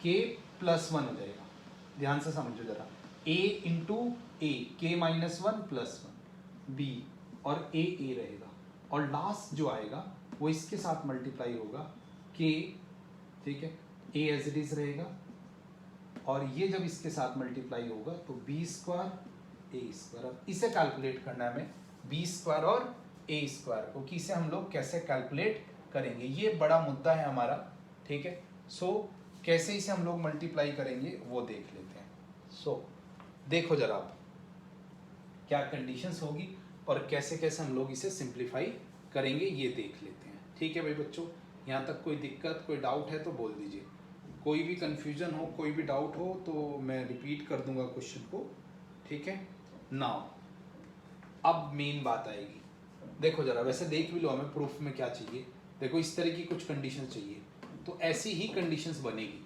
के प्लस 1 हो जाएगा। ध्यान से समझो जरा, ए इंटू ए के माइनस 1 प्लस 1 बी, और ए रहेगा, और लास्ट जो आएगा वो इसके साथ मल्टीप्लाई होगा के। ठीक है, ए एज इट इज रहेगा, और ये जब इसके साथ मल्टीप्लाई होगा तो बी स्क्वायर ए स्क्वायर। अब इसे कैलकुलेट करना है हमें, बी स्क्वायर और ए स्क्वायर को, कि इसे हम लोग कैसे कैलकुलेट करेंगे, ये बड़ा मुद्दा है हमारा। ठीक है, सो कैसे इसे हम लोग मल्टीप्लाई करेंगे वो देख लेते हैं। सो देखो जरा आप क्या कंडीशंस होगी और कैसे कैसे हम लोग इसे सिंप्लीफाई करेंगे ये देख लेते हैं। ठीक है भाई बच्चों, यहाँ तक कोई दिक्कत कोई डाउट है तो बोल दीजिए, कोई भी कन्फ्यूजन हो कोई भी डाउट हो तो मैं रिपीट कर दूंगा क्वेश्चन को। ठीक है, नाउ अब मेन बात आएगी, देखो जरा, वैसे देख भी लो हमें प्रूफ में क्या चाहिए। देखो इस तरह की कुछ कंडीशन चाहिए, तो ऐसी ही कंडीशंस बनेगी,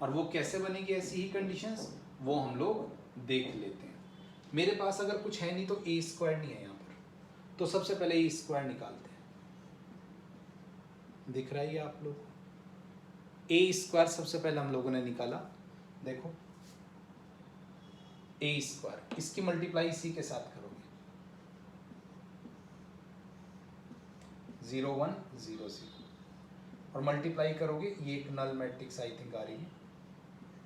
और वो कैसे बनेगी ऐसी ही कंडीशंस, वो हम लोग देख लेते हैं। मेरे पास अगर कुछ है नहीं तो ए स्क्वायर नहीं है यहाँ पर, तो सबसे पहले ए स्क्वायर निकालते हैं। दिख रहा है ये आप लोग, ए स्क्वायर सबसे पहले हम लोगों ने निकाला। देखो ए स्क्वायर, इसकी मल्टीप्लाई इसी के साथ करोगे, 0 1 0 0, और मल्टीप्लाई करोगे, ये एक नल मैट्रिक्स आई थिंक आ रही है,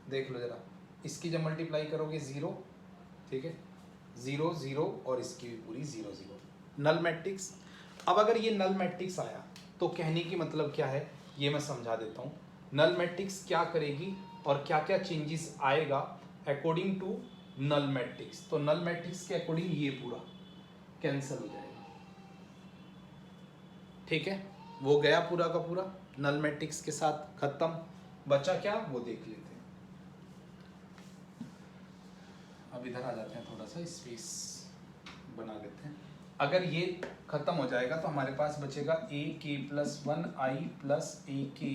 देख लो जरा, इसकी जब मल्टीप्लाई करोगे 0, ठीक है, 0 0, और इसकी भी पूरी 0 0, नल मैट्रिक्स। अब अगर ये नल मैट्रिक्स आया तो कहने की मतलब क्या है, ये मैं समझा देता हूँ। नल मैट्रिक्स क्या करेगी और क्या क्या चेंजेस आएगा अकॉर्डिंग टू नल मैट्रिक्स। तो नल मैट्रिक्स के अकॉर्डिंग ये पूरा कैंसिल हो जाएगा, ठीक है, वो गया पूरा का पूरा नल मैट्रिक्स के साथ खत्म। बचा क्या, वो देख लेते हैं। अब इधर आ जाते हैं, थोड़ा सा स्पेस बना लेते हैं। अगर ये खत्म हो जाएगा तो हमारे पास बचेगा ए के प्लस 1 आई प्लस ए के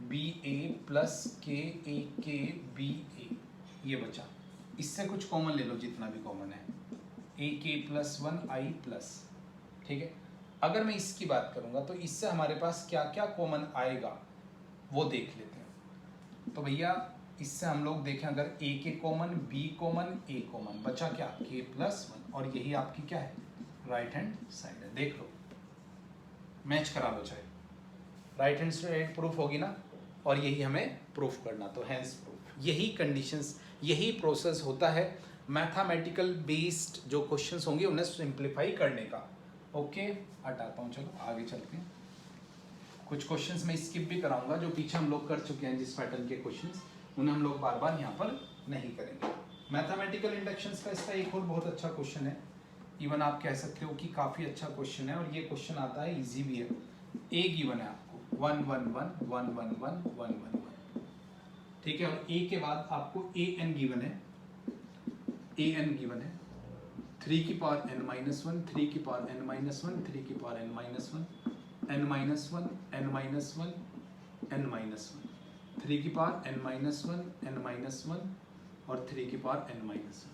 बी ए प्लस के ए के बी ए, ये बचा। इससे कुछ कॉमन ले लो जितना भी कॉमन है, ए के प्लस 1 आई प्लस, ठीक है। अगर मैं इसकी बात करूंगा तो इससे हमारे पास क्या क्या कॉमन आएगा वो देख लेते हैं। तो भैया इससे हम लोग देखें, अगर ए के कॉमन, बी कॉमन, ए कॉमन, बचा क्या, के प्लस 1, और यही आपकी क्या है, राइट हैंड साइड है। देख लो, मैच करा लो चाहे, राइट हैंड साइड प्रूफ होगी ना, और यही हमें प्रूफ करना, तो हैंस प्रूफ। यही कंडीशंस, यही प्रोसेस होता है मैथमेटिकल बेस्ड जो क्वेश्चंस होंगे उन्हें सिंप्लीफाई करने का। ओके, हटाता हूँ, चलो आगे चलते हैं। कुछ क्वेश्चंस मैं स्किप भी कराऊंगा जो पीछे हम लोग कर चुके हैं, जिस पैटर्न के क्वेश्चंस, उन्हें हम लोग बार बार यहाँ पर नहीं करेंगे। मैथमेटिकल इंडक्शंस का इसका एक और बहुत अच्छा क्वेश्चन है, इवन आप कह सकते हो कि काफ़ी अच्छा क्वेश्चन है, और ये क्वेश्चन आता है, इजी भी है। ए गिवन है आपको 1 1 1 1 1 1 1 1 1, ठीक है, और ए के बाद आपको ए एन गिवन है, ए एन गिवन है 3 की पावर n माइनस 1, 3 की पावर n माइनस 1, 3 की power n minus 1, n minus 1, n minus 1, n minus 1, 3 की power n minus 1, n minus 1, और 3 की पावर n माइनस 1।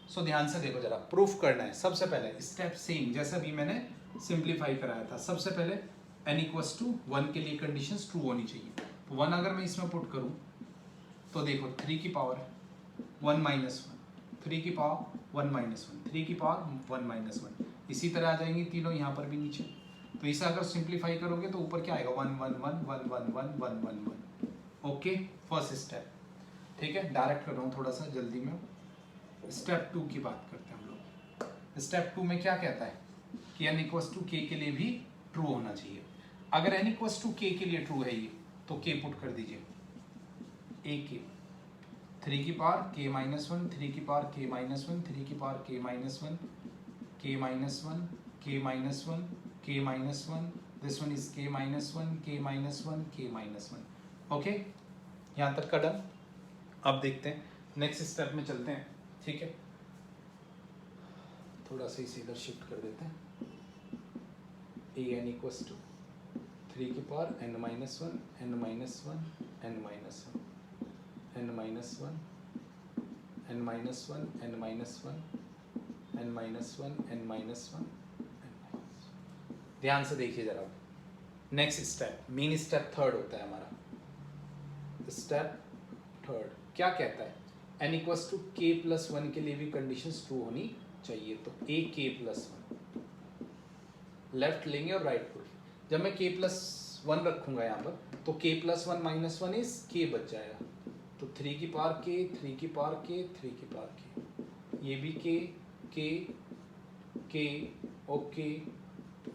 सो ध्यान से देखो जरा, प्रूफ करना है। सबसे पहले स्टेप सेम जैसे अभी मैंने सिंप्लीफाई कराया था। सबसे पहले n इक्वल्स टू 1 के लिए कंडीशंस ट्रू होनी चाहिए, तो 1 अगर मैं इसमें पुट करूं तो देखो 3 की पावर 1 माइनस 1, 3 की पावर 1 माइनस 1, 3 की पावर 1 माइनस 1, इसी तरह आ जाएंगी तीनों यहाँ पर भी नीचे। तो इसे अगर सिंप्लीफाई करोगे तो ऊपर क्या आएगा, 1 1 1 1 1 1 1 1 1। ओके, फर्स्ट स्टेप, ठीक है। डायरेक्ट कर रहा हूँ थोड़ा सा जल्दी में। स्टेप 2 की बात करते हैं हम लोग। स्टेप 2 में क्या कहता है कि n इक्वल्स टू के के लिए भी ट्रू होना चाहिए। अगर n इक्वल्स टू के के लिए ट्रू है ये, तो k पुट कर दीजिए, ए के 3 की पावर k माइनस 1, 3 की पावर k माइनस 1, 3 की power k minus 1, k minus 1, k minus 1, k minus 1, this one is k minus 1, k minus 1, k minus 1। Okay, यहाँ तक का डन। अब देखते हैं नेक्स्ट स्टेप में चलते हैं, ठीक है। थोड़ा सा इसे इधर शिफ्ट कर देते हैं। ए एन इक्वल्स टू 3 की power n minus 1, n minus 1, n minus 1, n minus 1, n minus 1, n minus 1, n minus 1, n minus 1। ध्यान से देखिए जरा, next step, main step third होता है हमारा। स्टेप थर्ड क्या कहता है, n equals to k plus 1 के लिए भी कंडीशंस ट्रू होनी चाहिए। तो a k प्लस 1 लेफ्ट लेंगे और राइट प्रूफ। जब मैं k प्लस 1 रखूंगा यहाँ पर, तो k plus 1 minus 1 is k बच जाएगा। तो 3 की पावर k, 3 की पावर k, 3 की पावर k, ये भी k k k, okay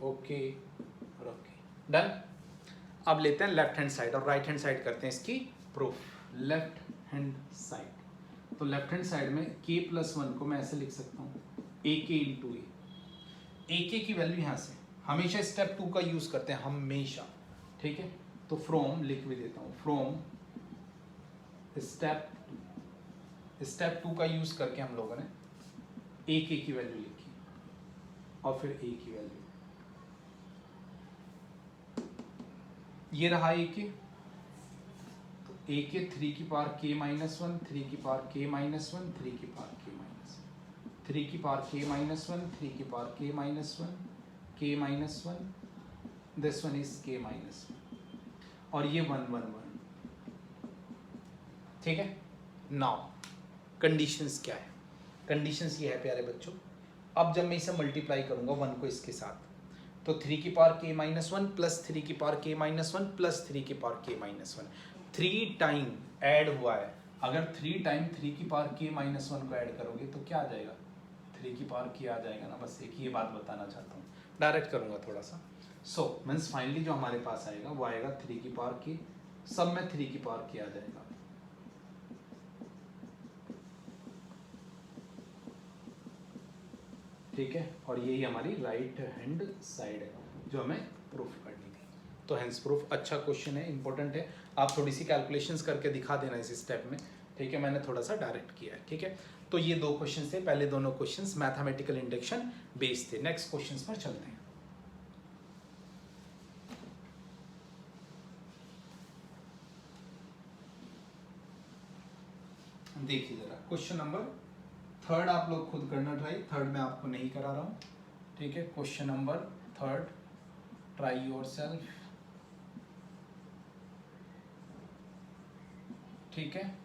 okay और ओके, डन। अब लेते हैं लेफ्ट हैंड साइड और राइट हैंड साइड करते हैं इसकी प्रूफ। लेफ्ट हैंड साइड, तो लेफ्ट हैंड साइड में k प्लस 1 को मैं ऐसे लिख सकता हूँ, ए के इंटू ए के की वैल्यू यहाँ से, हमेशा स्टेप 2 का यूज करते हैं हमेशा, ठीक है। तो फ्रॉम लिख भी देता हूँ, फ्रॉम स्टेप 2 का यूज करके हम लोगों ने ए के की वैल्यू लिखी, और फिर a की वैल्यू, ये रहा a के, तो a के 3 की पावर k माइनस 1, 3 की पावर k माइनस 1, 3 की पावर k माइनस 1, 3 की पावर k माइनस 1, 3 की power k minus 1, k minus 1, this one is k minus 1, और ये 1 1 1, ठीक है। नाउ कंडीशंस क्या है, कंडीशंस ये है प्यारे बच्चों, अब जब मैं इसे मल्टीप्लाई करूंगा 1 को इसके साथ, तो 3 की पावर k माइनस 1 प्लस 3 की पावर k माइनस 1 प्लस 3 की power k minus 1, 3 time add हुआ है। अगर 3 टाइम 3 की पावर k माइनस 1 को ऐड करोगे तो क्या आ जाएगा, 3 की पावर k आ जाएगा ना। बस एक ही ये बात बताना चाहता हूँ, डायरेक्ट करूँगा थोड़ा सा। सो मीन्स फाइनली जो हमारे पास आएगा वो आएगा 3 की पावर k, सब में 3 की पावर k आ जाएगा, ठीक है। और यही हमारी राइट हैंड साइड है जो हमें प्रूफ करनी थी। तो हैंस प्रूफ अच्छा क्वेश्चन है, इंपॉर्टेंट है। आप थोड़ी सी कैलकुलेशंस करके दिखा देना इस स्टेप में, ठीक है। मैंने थोड़ा सा डायरेक्ट किया है, ठीक है। तो ये 2 क्वेश्चन थे, पहले दोनों क्वेश्चंस मैथमेटिकल इंडक्शन बेस्ड थे। नेक्स्ट क्वेश्चंस पर चलते हैं। देखिए जरा क्वेश्चन नंबर 3 आप लोग खुद करना ट्राई, 3 मैं आपको नहीं करा रहा हूँ, ठीक है। क्वेश्चन नंबर 3 ट्राई योरसेल्फ, ठीक है।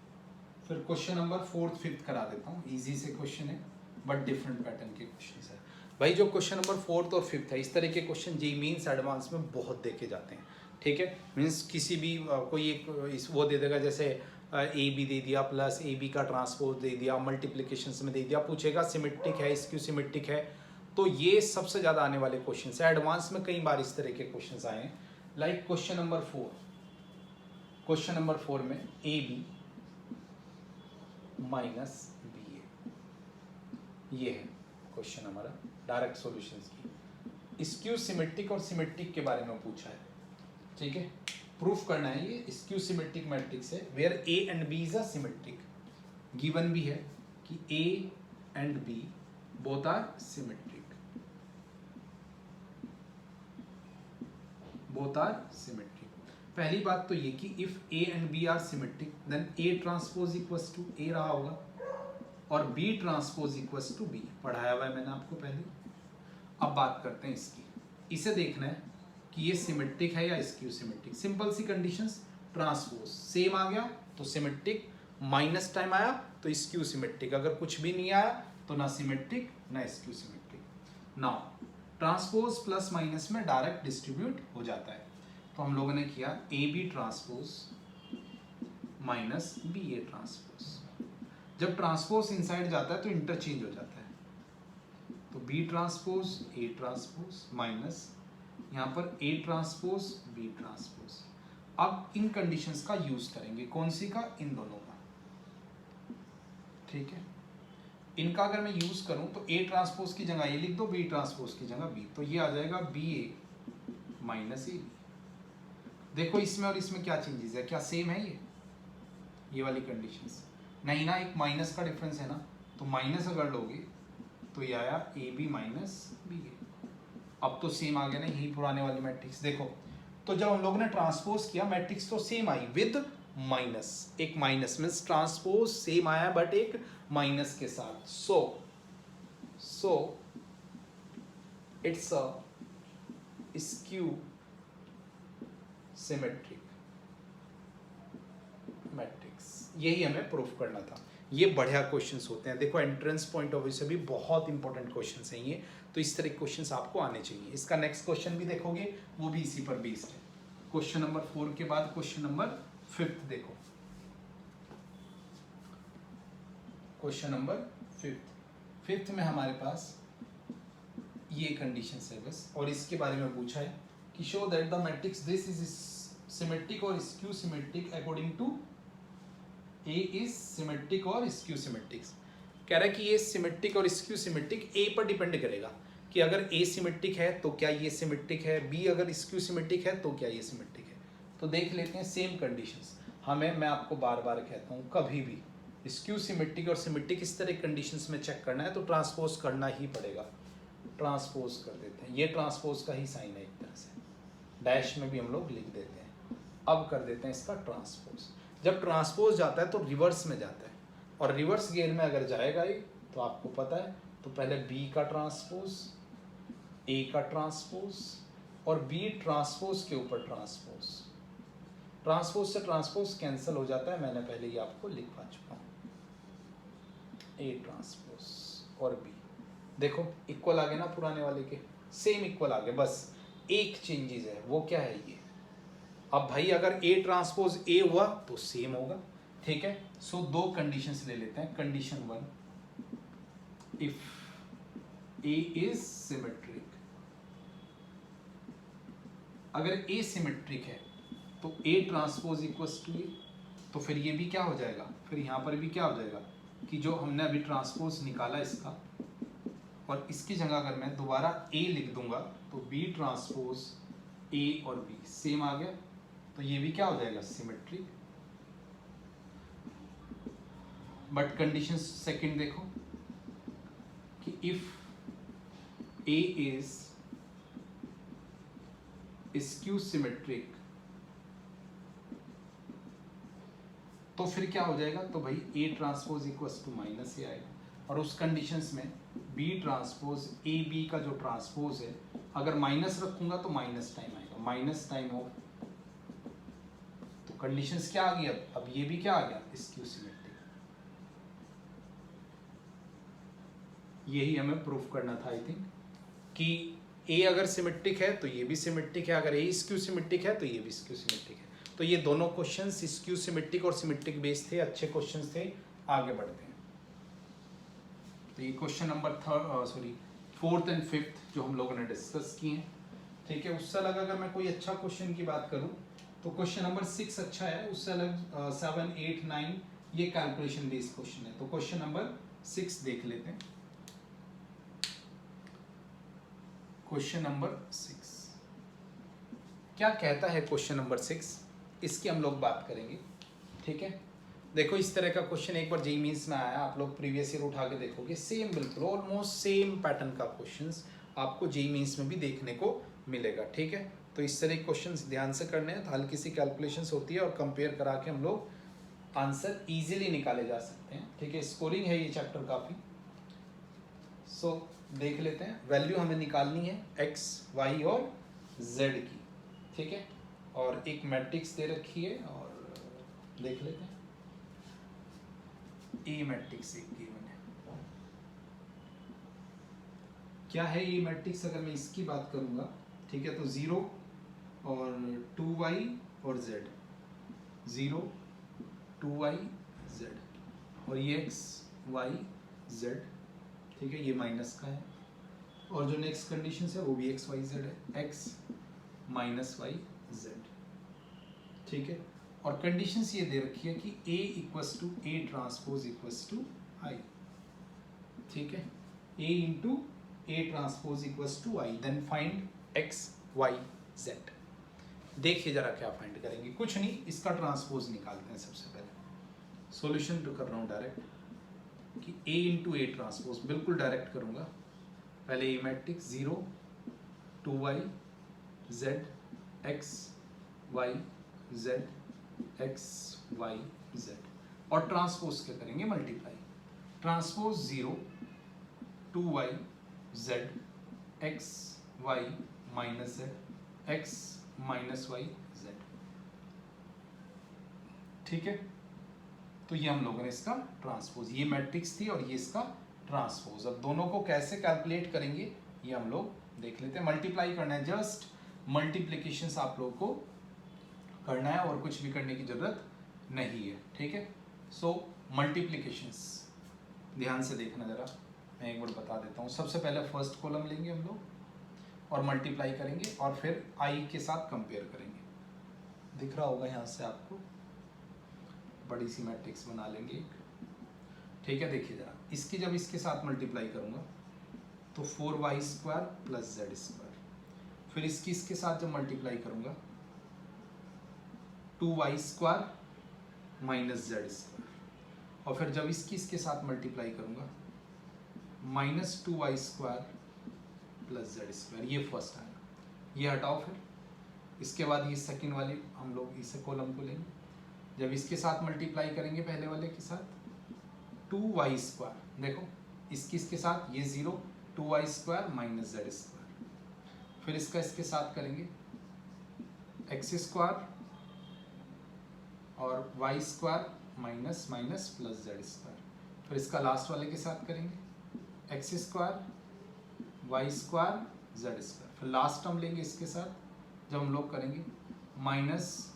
फिर क्वेश्चन नंबर 4 5 करा देता हूँ, इजी से क्वेश्चन है बट डिफरेंट पैटर्न के क्वेश्चन है भाई। जो क्वेश्चन नंबर 4 और 5 है, इस तरह के क्वेश्चन जेईई मेंस एडवांस में बहुत देखे जाते हैं, ठीक है। मीन्स किसी भी कोई एक वो दे देगा, जैसे ए बी दे दिया प्लस ए बी का ट्रांसपोज दे दिया, मल्टीप्लिकेशंस में दे दिया, पूछेगा सिमेट्रिक है, स्क्यू सिमेट्रिक है। तो ये सबसे ज़्यादा आने वाले क्वेश्चन है, एडवांस में कई बार इस तरह के क्वेश्चन आए हैं। Like question number 4, question number 4 में ए बी माइनस बी ए, ये है क्वेश्चन हमारा डायरेक्ट सॉल्यूशंस की। स्क्यू सिमेट्रिक और सिमेट्रिक के बारे में पूछा है, ठीक है। प्रूफ करना है ये स्क्यू सिमेट्रिक मैट्रिक्स है where A and B is a symmetric. Given भी है कि A and B both are symmetric, both are symmetric. पहली बात तो ये कि if A and B are symmetric then A transpose equals to A रहा होगा और B transpose equals to B, पढ़ाया हुआ है मैंने आपको पहले। अब बात करते हैं इसकी, इसे देखना है कि ये सिमेट्रिक है या स्क्यू सिमेट्रिक। सिंपल सी कंडीशंस, ट्रांसपोज सेम आ गया तो सिमेट्रिक, माइनस टाइम आया तो स्क्यू सिमेट्रिक, अगर कुछ भी नहीं आया तो ना सिमेट्रिक ना skew symmetric. Now transpose plus minus में डायरेक्ट डिस्ट्रीब्यूट हो जाता है, तो हम लोगों ने किया A B transpose minus B A transpose. जब ट्रांसपोज इनसाइड जाता है तो इंटरचेंज हो जाता है, तो B transpose A transpose minus यहाँ पर ए ट्रांसपोज बी ट्रांसपोज। अब इन कंडीशंस का यूज करेंगे, कौन सी का, इन दोनों का, ठीक है। इनका अगर मैं यूज करूं तो ए ट्रांसपोज की जगह ए लिख दो, बी ट्रांसपोज की जगह बी, तो ये आ जाएगा B A minus A B. देखो इसमें और इसमें क्या चेंजेस है, क्या सेम है ये वाली कंडीशंस? नहीं ना, एक माइनस का डिफरेंस है ना, तो माइनस अगर लोगे तो ये आया ए बी माइनस बी ए। अब तो सेम आ गया ना, यही पुराने वाली मैट्रिक्स। देखो तो जब हम लोगों ने ट्रांसपोज किया मैट्रिक्स तो सेम आई विद माइनस, एक माइनस मीन्स ट्रांसपोज सेम आया बट एक माइनस के साथ। सो it's a skew symmetric matrix, यही हमें प्रूफ करना था। ये बढ़िया क्वेश्चंस होते हैं, देखो एंट्रेंस पॉइंट ऑफ व्यू से भी बहुत इंपॉर्टेंट क्वेश्चंस हैं ये, तो इस तरह के क्वेश्चंस आपको आने चाहिए। इसका नेक्स्ट क्वेश्चन भी देखोगे वो भी इसी पर बेस्ड है। क्वेश्चन नंबर 4 के बाद क्वेश्चन नंबर 5 देखो, क्वेश्चन नंबर 5 में हमारे पास ये कंडीशन है बस, और इसके बारे में पूछा है कि show that the matrix this is symmetric और skew symmetric according to A is symmetric और स्क्यू सिमेट्रिक। कह रहा है कि ये सिमेट्रिक और स्क्यू सिमेट्रिक ए पर डिपेंड करेगा कि अगर ए सिमेट्रिक है तो क्या ये सिमेट्रिक है, बी अगर स्क्यू सिमेट्रिक है तो क्या ये सिमेट्रिक है। तो देख लेते हैं सेम कंडीशंस। मैं आपको बार बार कहता हूँ, कभी भी स्क्यू सिमेट्रिक और सिमेट्रिक इस तरह कंडीशंस में चेक करना है तो ट्रांसपोज करना ही पड़ेगा। ट्रांसपोज कर देते हैं, ये ट्रांसपोज का ही साइन है एक तरह से, डैश में भी हम लोग लिख देते हैं। अब कर देते हैं इसका ट्रांसपोज। जब ट्रांसपोज जाता है तो रिवर्स में जाता है, और रिवर्स गियर में अगर जाएगा ये तो आपको पता है, तो पहले बी का ट्रांसपोज, ए का ट्रांसपोज, और बी ट्रांसपोज के ऊपर ट्रांसपोज। ट्रांसपोज से ट्रांसपोज कैंसिल हो जाता है, मैंने पहले ही आपको लिखवा चुका हूँ। ए ट्रांसपोज और बी, देखो इक्वल आ गए ना, पुराने वाले के सेम इक्वल आ गए, बस एक चेंजेस है, वो क्या है ये। अब भाई अगर ए ट्रांसपोज ए हुआ तो सेम होगा, ठीक है। सो दो कंडीशंस ले लेते हैं। Condition 1, if A is symmetric, अगर ए सिमेट्रिक है तो ए ट्रांसपोज इक्वल्स टू ए, तो फिर ये भी क्या हो जाएगा, फिर यहाँ पर भी क्या हो जाएगा कि जो हमने अभी ट्रांसपोज निकाला इसका, और इसकी जगह अगर मैं दोबारा ए लिख दूंगा तो बी ट्रांसपोज ए और बी सेम आ गया, तो ये भी क्या हो जाएगा, सिमेट्रिक। बट कंडीशन सेकंड देखो कि if A is skew symmetric, तो फिर क्या हो जाएगा, तो भाई A transpose equals to minus A आएगा, और उस कंडीशंस में बी ट्रांसपोज ए बी का जो ट्रांसपोज है, अगर माइनस रखूंगा तो माइनस टाइम आएगा, माइनस टाइम ऑफ, तो कंडीशंस क्या आ गई, अब ये भी क्या आ गया, स्क्यू सिमेट्रिक। यही हमें प्रूफ करना था आई थिंक, कि ए अगर सिमेट्रिक है तो ये भी सिमेट्रिक है, अगर ए स्क्यू सिमेट्रिक है तो ये भी स्क्यू सिमेट्रिक है। तो ये दोनों क्वेश्चंस स्क्यू सिमेट्रिक और सिमेट्रिक बेस्ड थे, अच्छे क्वेश्चंस थे। आगे बढ़ते हैं, तो ये question number fourth and fifth जो हम लोगों ने डिस्कस किए हैं, ठीक है। उससे अलग अगर मैं कोई अच्छा क्वेश्चन की बात करूं तो क्वेश्चन नंबर 6 अच्छा है, उससे अलग 7, 8, 9 ये कैलकुलेशन बेस्ड क्वेश्चन है। तो क्वेश्चन नंबर 6 देख लेते हैं। क्वेश्चन नंबर 6 क्या कहता है, क्वेश्चन नंबर 6 इसकी हम लोग बात करेंगे, ठीक है। देखो इस तरह का क्वेश्चन एक बार जेईई मेंस में आया, आप लोग प्रीवियस ईयर उठा के देखोगे, सेम बिल्कुल ऑलमोस्ट सेम पैटर्न का क्वेश्चंस आपको जेईई मेंस में भी देखने को मिलेगा, ठीक है। तो इस तरह के क्वेश्चंस ध्यान से करने हैं, हल्की सी कैलकुलेशंस होती है और कंपेयर करा के हम लोग आंसर इजीली निकाले जा सकते हैं, ठीक है। स्कोरिंग है ये चैप्टर काफ़ी। सो देख लेते हैं, वैल्यू हमें निकालनी है एक्स, वाई और जेड की, ठीक है। और एक मैट्रिक्स दे रखी है और देख लेते हैं, ए मैट्रिक्स एक गिवन है। क्या है ये मैट्रिक्स, अगर मैं इसकी बात करूंगा, ठीक है, तो 0 और 2y और z, 0 2y z, और ये x y z, ठीक है, ये माइनस का है, और जो नेक्स्ट कंडीशन है वो भी x y z है, x माइनस y z, ठीक है। और कंडीशंस ये दे रखी है कि A equals to A transpose equals to I, ठीक है, A into A transpose equals to I, then find x y z। देखिए जरा क्या फाइंड करेंगे, कुछ नहीं, इसका ट्रांसपोज निकालते हैं। सबसे पहले सॉल्यूशन तो कर रहा हूँ डायरेक्ट, कि A इंटू A ट्रांसपोज बिल्कुल डायरेक्ट करूँगा। पहले A matrix 0 2y z x y z x y z, और ट्रांसपोज क्या करेंगे, multiply. Transpose 0 2y z x y minus z x minus y z, ठीक है। तो ये हम लोगों ने इसका ट्रांसपोज, ये मैट्रिक्स थी और ये इसका ट्रांसपोज। अब दोनों को कैसे कैलकुलेट करेंगे ये हम लोग देख लेते हैं। मल्टीप्लाई करना है, जस्ट मल्टीप्लिकेशंस आप लोग को करना है और कुछ भी करने की जरूरत नहीं है, ठीक है। सो मल्टीप्लिकेशंस ध्यान से देखना जरा, मैं एक बार बता देता हूँ। सबसे पहले फर्स्ट कॉलम लेंगे हम लोग और मल्टीप्लाई करेंगे, और फिर आई के साथ कंपेयर करेंगे। दिख रहा होगा यहाँ से आपको, बड़ी सी मैट्रिक्स बना लेंगे एक, ठीक है। देखिए जरा, इसकी जब इसके साथ मल्टीप्लाई करूँगा तो 4y² प्लस z², फिर इसके साथ जब मल्टीप्लाई करूँगा 2y² माइनस z², और फिर जब इसके साथ मल्टीप्लाई करूँगा -2y² प्लस जेड स्क्वायर, ये फर्स्ट आएगा, ये हटाओ फिर। इसके बाद ये सेकंड वाली हम लोग इसे कॉलम को लेंगे, जब इसके साथ मल्टीप्लाई करेंगे पहले वाले के साथ 2y स्क्वायर, देखो इसके साथ ये 0, 2y square minus Z square, फिर इसका इसके साथ करेंगे एक्स स्क्वायर और Y square minus minus plus Z square, फिर इसका लास्ट वाले के साथ करेंगे X square Y square Z square, फिर लास्ट टर्म लेंगे इसके साथ जब हम लोग करेंगे minus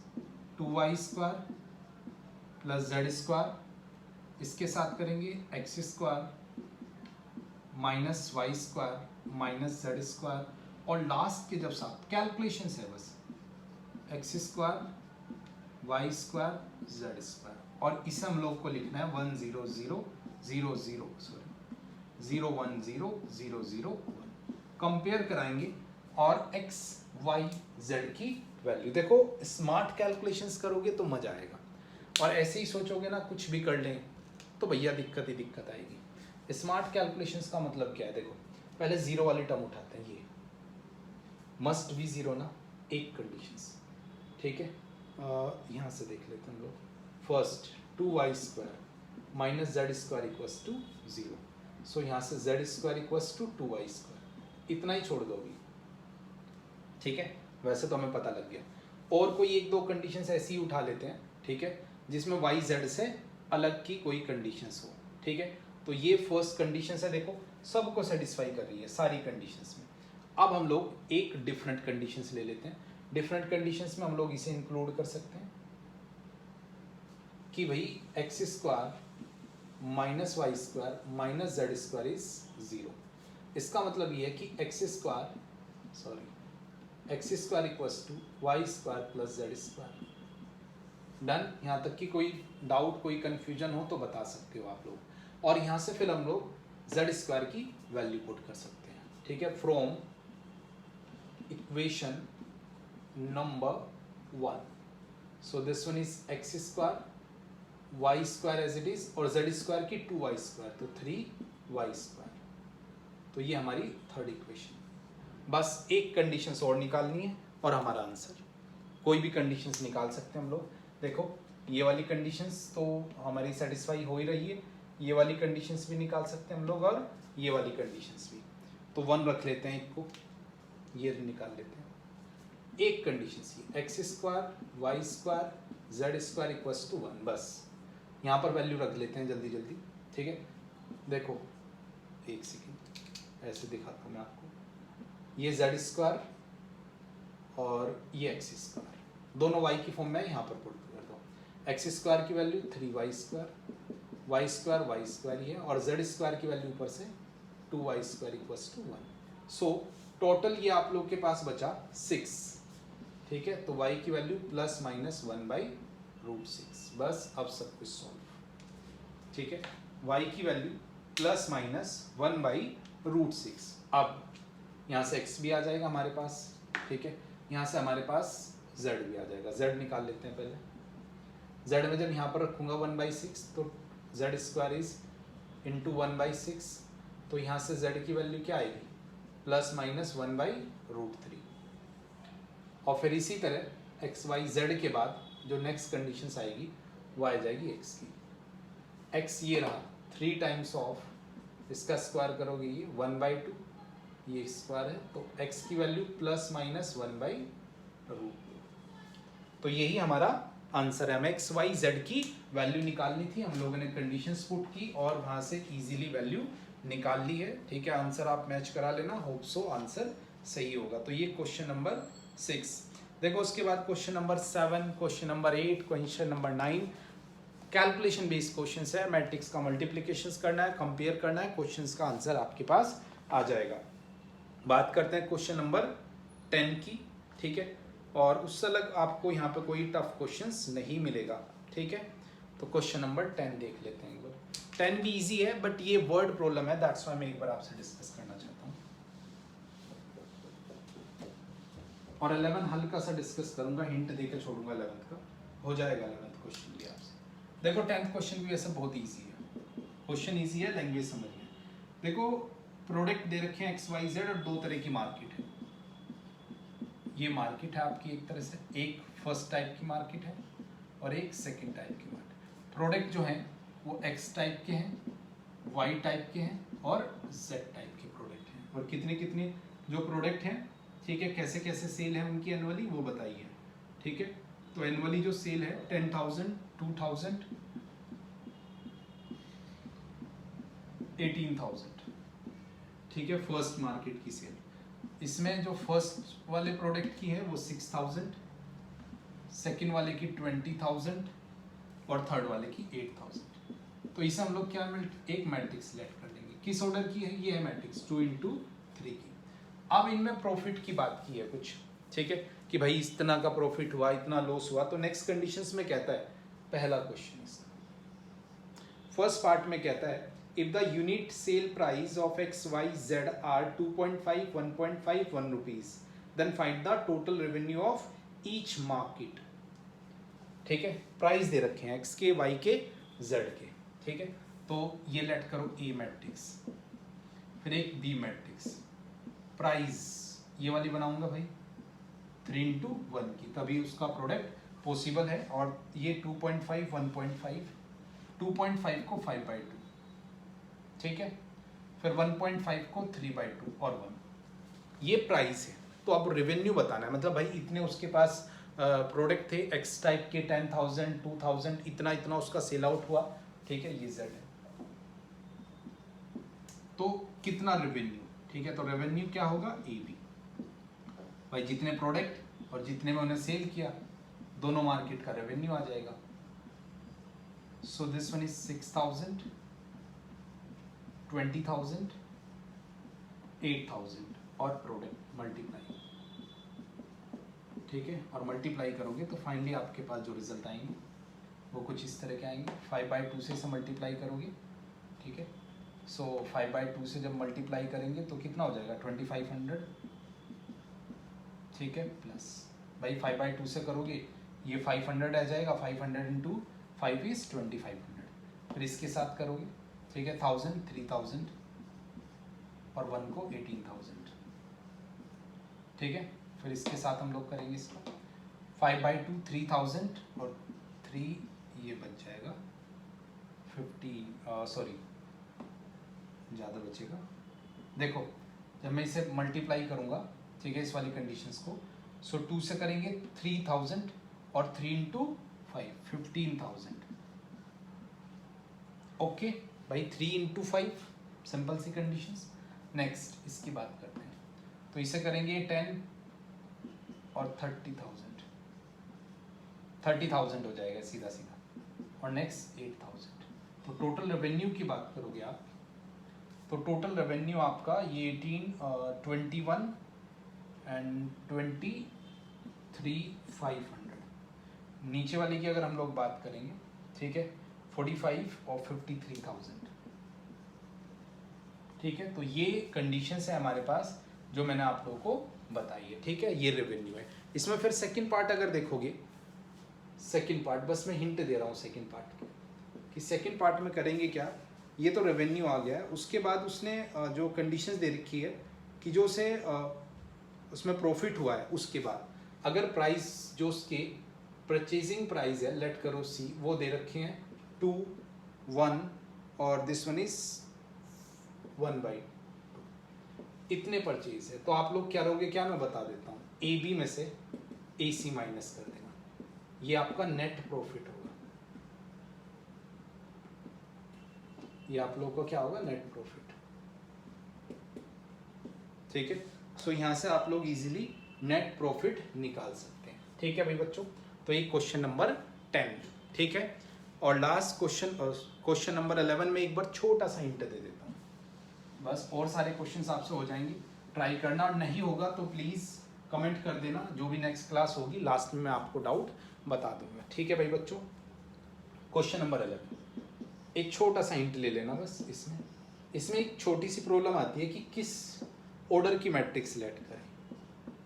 2y square plus Z square, इसके साथ करेंगे X square minus Y square minus Z square, और लास्ट के जब साथ कैलकुलेशन है बस X square Y square Z square, और इसे हम लोग को लिखना है 1 0 0 0 0 सॉरी 0 1 0 0 0 1, कंपेयर कराएंगे और एक्स वाई जेड की वैल्यू। देखो स्मार्ट कैलकुलेशंस करोगे तो मजा आएगा, और ऐसे ही सोचोगे ना कुछ भी कर लें तो भैया दिक्कत ही दिक्कत आएगी। स्मार्ट कैलकुलेशंस का मतलब क्या है, देखो पहले जीरो वाली टर्म उठाते हैं, ये मस्ट बी जीरो ना, एक कंडीशंस, ठीक है। यहाँ से देख लेते हैं हम लोग, first 2y square minus Z square equals to 0, so यहाँ से Z square equals to 2y square, इतना ही छोड़ दोगे, ठीक है। वैसे तो हमें पता लग गया, और कोई एक दो कंडीशंस ऐसी ही उठा लेते हैं, ठीक है, जिसमें y z से अलग की कोई कंडीशंस हो, ठीक है। तो ये फर्स्ट कंडीशन है, देखो सबको सेटिस्फाई कर रही है सारी कंडीशंस में। अब हम लोग एक डिफरेंट कंडीशंस ले लेते हैं, डिफरेंट कंडीशंस में हम लोग इसे इंक्लूड कर सकते हैं कि भाई X square minus Y square minus Z square is 0। इसका मतलब ये है कि X square equals to Y square plus Z square. Done. यहाँ तक कि कोई डाउट कोई कंफ्यूजन हो तो बता सकते हो आप लोग, और यहाँ से फिर हम लोग जेड स्क्वायर की वैल्यू पुट कर सकते हैं, ठीक है, from equation number 1। So this one is X square Y square as it is, और जेड स्क्वायर की 2y स्क्वायर, तो 3y स्क्वायर। तो ये हमारी थर्ड इक्वेशन। बस एक कंडीशंस और निकालनी है और हमारा आंसर। कोई भी कंडीशंस निकाल सकते हैं हम लोग। देखो ये वाली कंडीशंस तो हमारी सेटिस्फाई हो ही रही है, ये वाली कंडीशंस भी निकाल सकते हैं हम लोग, और ये वाली कंडीशंस भी। तो 1 रख लेते हैं, एक को ये निकाल लेते हैं। एक कंडीशन सी X square Y square Z square equals to 1, बस यहाँ पर वैल्यू रख लेते हैं जल्दी जल्दी, ठीक है। देखो एक सेकेंड ऐसे दिखाता हूँ मैं आपको, ये जेड स्क्वायर और ये एक्स स्क्वायर, दोनों वाई की फॉर्म में यहाँ पर पुट करता हूँ। एक्स स्क्वायर की value 3y square, Y square ही है, और जेड स्क्वायर की वैल्यू ऊपर से 2y square equals to 1। So total ये आप लोग के पास बचा 6, ठीक है। तो y की वैल्यू प्लस माइनस 1/√6, बस अब सब कुछ सॉल्व, ठीक है। y की वैल्यू प्लस माइनस 1/√6। अब यहाँ से x भी आ जाएगा हमारे पास, ठीक है, यहाँ से हमारे पास z भी आ जाएगा। z निकाल लेते हैं पहले। z में जब यहाँ पर रखूँगा 1/6 तो z स्क्वायर इज इंटू 1/6, तो यहाँ से z की वैल्यू क्या आएगी, प्लस माइनस 1/√3। और फिर इसी तरह एक्स वाई जेड के बाद जो नेक्स्ट कंडीशन आएगी वो आ जाएगी एक्स की। एक्स ये रहा 3 टाइम्स ऑफ, इसका स्क्वायर करोगे ये 1/2, ये स्क्वायर है, तो एक्स की वैल्यू प्लस माइनस 1/√2। तो यही हमारा आंसर है। हमें एक्स वाई जेड की वैल्यू निकालनी थी, हम लोगों ने कंडीशंस पुट की और वहां से इजीली वैल्यू निकाल ली है, ठीक है। आंसर आप मैच करा लेना, होप सो आंसर सही होगा। तो ये क्वेश्चन नंबर 6। देखो उसके बाद question number 7, question number 8, question number 9 calculation based questions है। मैट्रिक्स का मल्टीप्लिकेशंस करना है, कंपेयर करना है, क्वेश्चंस का आंसर आपके पास आ जाएगा। बात करते हैं क्वेश्चन नंबर 10 की, ठीक है, और उससे अलग आपको यहाँ पे कोई टफ क्वेश्चंस नहीं मिलेगा, ठीक है। तो क्वेश्चन नंबर 10 देख लेते हैं एक बार। 10 भी इजी है बट ये वर्ड प्रॉब्लम है, दैट्स व्हाई मैं एक बार आपसे डिस्कस करना चाहता हूँ। और 11 हल्का सा डिस्कस करूंगा, हिंट देकर छोड़ूंगा 11th का, हो जाएगा 11th क्वेश्चन भी आपसे। देखो 10th क्वेश्चन भी ऐसा बहुत इजी है, क्वेश्चन इजी है, लैंग्वेज समझिए। देखो प्रोडक्ट दे रखे हैं एक्स वाई जेड और दो तरह की मार्केट है। ये मार्केट है आपकी एक तरह से, एक फर्स्ट टाइप की मार्केट है और एक सेकंड टाइप की मार्केट। प्रोडक्ट जो हैं वो एक्स टाइप के हैं, वाई टाइप के हैं और जेड टाइप के प्रोडक्ट हैं। और कितने कितने जो प्रोडक्ट हैं, ठीक है, कैसे कैसे सेल है उनकी एनुअली वो बताइए, ठीक है। तो एनुअली जो सेल है 10,000, 2,000, 18,000, ठीक है, फर्स्ट मार्केट की सेल। इसमें जो फर्स्ट वाले प्रोडक्ट की है वो 6,000, सेकंड वाले की 20,000 और थर्ड वाले की 8,000। तो इसे हम लोग क्या एक मैट्रिक्स सेलेक्ट कर लेंगे। किस ऑर्डर की है ये है मैट्रिक्स 2 into 3 की। अब इनमें प्रॉफिट की बात की है कुछ, ठीक है, कि भाई इतना का प्रॉफिट हुआ, इतना लॉस हुआ। तो नेक्स्ट कंडीशंस में कहता है, पहला क्वेश्चन इसका फर्स्ट पार्ट में कहता है if the unit sale price of x y z are 2.5 1.5 rupees then find the total revenue of each market। ठीक है, प्राइस दे रखे हैं x के y के z के, ठीक है। तो ये लेट करो ए मैट्रिक्स, फिर एक बी मैट्रिक्स, प्राइस ये वाली बनाऊंगा भाई 3 into 1 की, तभी उसका प्रोडक्ट पॉसिबल है। और ये 2.5 1.5, 2.5 को 5/2, ठीक है, फिर 1.5 को 3/2 और 1, ये प्राइस है। तो अब रेवेन्यू बताना है, मतलब भाई इतने उसके पास प्रोडक्ट थे एक्स टाइप के, 10,000 2,000 इतना इतना उसका सेल आउट हुआ, ठीक है, ये जेड है। तो कितना रेवेन्यू, ठीक है, तो रेवेन्यू क्या होगा ए बी, भाई जितने प्रोडक्ट और जितने में उन्हें सेल किया दोनों मार्केट का रेवेन्यू आ जाएगा। सो दिस वन इज 6,000, 20,000, 8,000 और प्रोडक्ट मल्टीप्लाई, ठीक है, और मल्टीप्लाई करोगे तो फाइनली आपके पास जो रिजल्ट आएंगे वो कुछ इस तरह के आएंगे। 5/2 से इसे मल्टीप्लाई करोगे, ठीक है। सो 5/2 से जब मल्टीप्लाई करेंगे तो कितना हो जाएगा 2,500, ठीक है, प्लस भाई 5/2 से करोगे ये 500 आ जाएगा, 500 into 5 इज 2,500। फिर इसके साथ करोगे, ठीक है, 1,000 3,000 और 1 को 18,000, ठीक है। फिर इसके साथ हम लोग करेंगे इसका 5/2 3,000 और 3 ये बच जाएगा 50, सॉरी ज़्यादा बचेगा। देखो जब मैं इसे मल्टीप्लाई करूँगा, ठीक है, इस वाली कंडीशंस को, सो 2 से करेंगे 3,000 और 3 into 5 15,000, ओके भाई 3 into 5 सिंपल सी कंडीशंस। नेक्स्ट इसकी बात करते हैं, तो इसे करेंगे 10 और 30,000 हो जाएगा सीधा सीधा, और नेक्स्ट 8,000। तो टोटल रेवेन्यू की बात करोगे आप, तो टोटल रेवेन्यू आपका ये 18 21 एंड 23,500। नीचे वाले की अगर हम लोग बात करेंगे, ठीक है, 45 और 53,000, ठीक है। तो ये कंडीशंस है हमारे पास जो मैंने आप लोगों को बताई है, ठीक है, ये रेवेन्यू है। इसमें फिर सेकंड पार्ट अगर देखोगे, सेकंड पार्ट बस मैं हिंट दे रहा हूँ सेकंड पार्ट कि सेकंड पार्ट में करेंगे क्या। ये तो रेवेन्यू आ गया है, उसके बाद उसने जो कंडीशंस दे रखी है कि जो उसे उसमें प्रॉफिट हुआ है, उसके बाद अगर प्राइस जो उसके परचेजिंग प्राइस है लेट करो सी, वो दे रखे हैं 2 1 और दिस वन इज 1/2, इतने परचेज है। तो आप लोग क्या करोगे, क्या मैं बता देता हूँ, ए बी में से ए सी माइनस कर देना, ये आपका नेट प्रॉफिट होगा, ये आप लोगों को क्या होगा नेट प्रॉफिट, ठीक है। सो यहाँ से आप लोग इजीली नेट प्रॉफिट निकाल सकते हैं, ठीक है भाई बच्चों। तो ये क्वेश्चन नंबर 10, ठीक है। और लास्ट क्वेश्चन नंबर 11 में एक बार छोटा सा हिंट दे देता हूँ बस, और सारे क्वेश्चंस आपसे हो जाएंगे, ट्राई करना, और नहीं होगा तो प्लीज़ कमेंट कर देना, जो भी नेक्स्ट क्लास होगी लास्ट में मैं आपको डाउट बता दूंगा, ठीक है भाई बच्चों। क्वेश्चन नंबर 11, एक छोटा सा हिंट ले लेना बस। इसमें एक छोटी सी प्रॉब्लम आती है कि किस ऑर्डर की मैट्रिक्स सिलेक्ट करें,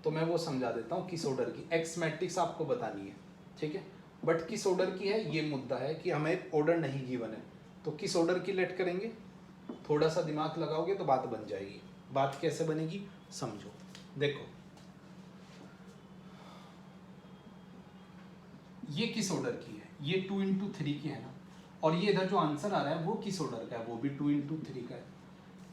तो मैं वो समझा देता हूँ। किस ऑर्डर की एक्स मैट्रिक्स आपको बतानी है, ठीक है, बट किस ऑर्डर की है ये मुद्दा है कि हमें ऑर्डर नहीं गिवन है, तो किस ऑर्डर की लेट करेंगे, थोड़ा सा दिमाग लगाओगे तो बात बन जाएगी। बात कैसे बनेगी समझो। देखो ये किस ऑर्डर की है, ये 2 into 3 की है ना, और ये इधर जो आंसर आ रहा है वो किस ऑर्डर का है, वो भी 2 into 3 का है।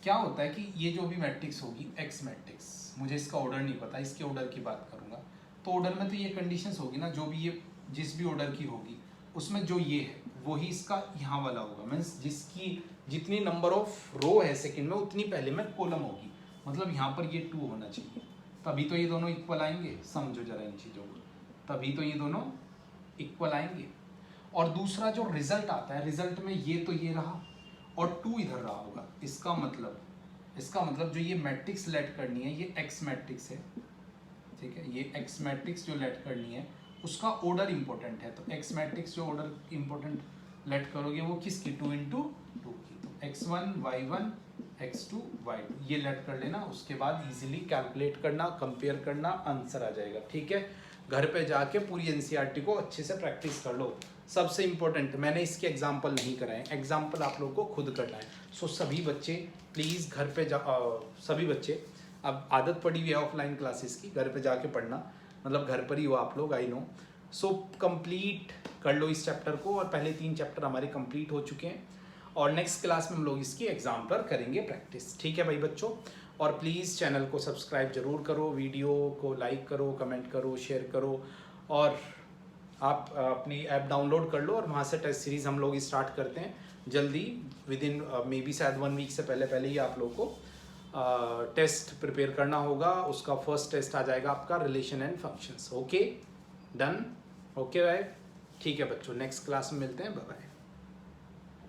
क्या होता है कि ये जो भी मैट्रिक्स होगी एक्स मैट्रिक्स, मुझे इसका ऑर्डर नहीं पता, इसके ऑर्डर की बात करूंगा, तो ऑर्डर में तो ये कंडीशंस होगी ना, जो भी ये जिस भी ऑर्डर की होगी उसमें जो ये है वही इसका यहाँ वाला होगा, मीन्स जिसकी जितनी नंबर ऑफ रो है सेकंड में उतनी पहले में कॉलम होगी, मतलब यहाँ पर ये 2 होना चाहिए, तभी तो ये दोनों इक्वल आएंगे। समझो जरा इन चीज़ों को, तभी तो ये दोनों इक्वल आएंगे। और दूसरा जो रिजल्ट आता है, रिजल्ट में ये तो ये रहा और 2 इधर रहा होगा, इसका मतलब जो ये मैट्रिक्स लेट करनी है ये एक्स मैट्रिक्स है, ठीक है, ये एक्स मैट्रिक्स जो लेट करनी है उसका ऑर्डर इंपॉर्टेंट है, तो एक्स मैट्रिक्स जो ऑर्डर इंपॉर्टेंट लेट करोगे वो किसकी 2 into 2 की, तो x1 y1 x2 y2 ये लेट कर लेना, उसके बाद इजीली कैलकुलेट करना, कंपेयर करना, आंसर आ जाएगा। ठीक है, घर पे जाके पूरी एनसीईआरटी को अच्छे से प्रैक्टिस कर लो। सबसे इम्पोर्टेंट, मैंने इसके एग्जाम्पल नहीं कराए, एग्जाम्पल आप लोगों को खुद करना है। सो सभी बच्चे प्लीज़ घर पे सभी बच्चे, अब आदत पड़ी हुई है ऑफलाइन क्लासेस की, घर पे जाके पढ़ना, मतलब घर पर ही हो आप लोग, आई नो। सो कंप्लीट कर लो इस चैप्टर को, और पहले 3 चैप्टर हमारे कंप्लीट हो चुके हैं, और नेक्स्ट क्लास में हम लोग इसकी एग्जाम पर करेंगे प्रैक्टिस। ठीक है भाई बच्चों, और प्लीज़ चैनल को सब्सक्राइब जरूर करो, वीडियो को लाइक करो, कमेंट करो, शेयर करो, और आप अपनी ऐप डाउनलोड कर लो, और वहाँ से टेस्ट सीरीज़ हम लोग स्टार्ट करते हैं जल्दी, विद इन मे बी शायद 1 वीक से पहले ही आप लोग को टेस्ट प्रिपेयर करना होगा। उसका फर्स्ट टेस्ट आ जाएगा आपका relation and functions. Okay done, okay भाई, ठीक है बच्चों, नेक्स्ट क्लास में मिलते हैं, बाय बाय।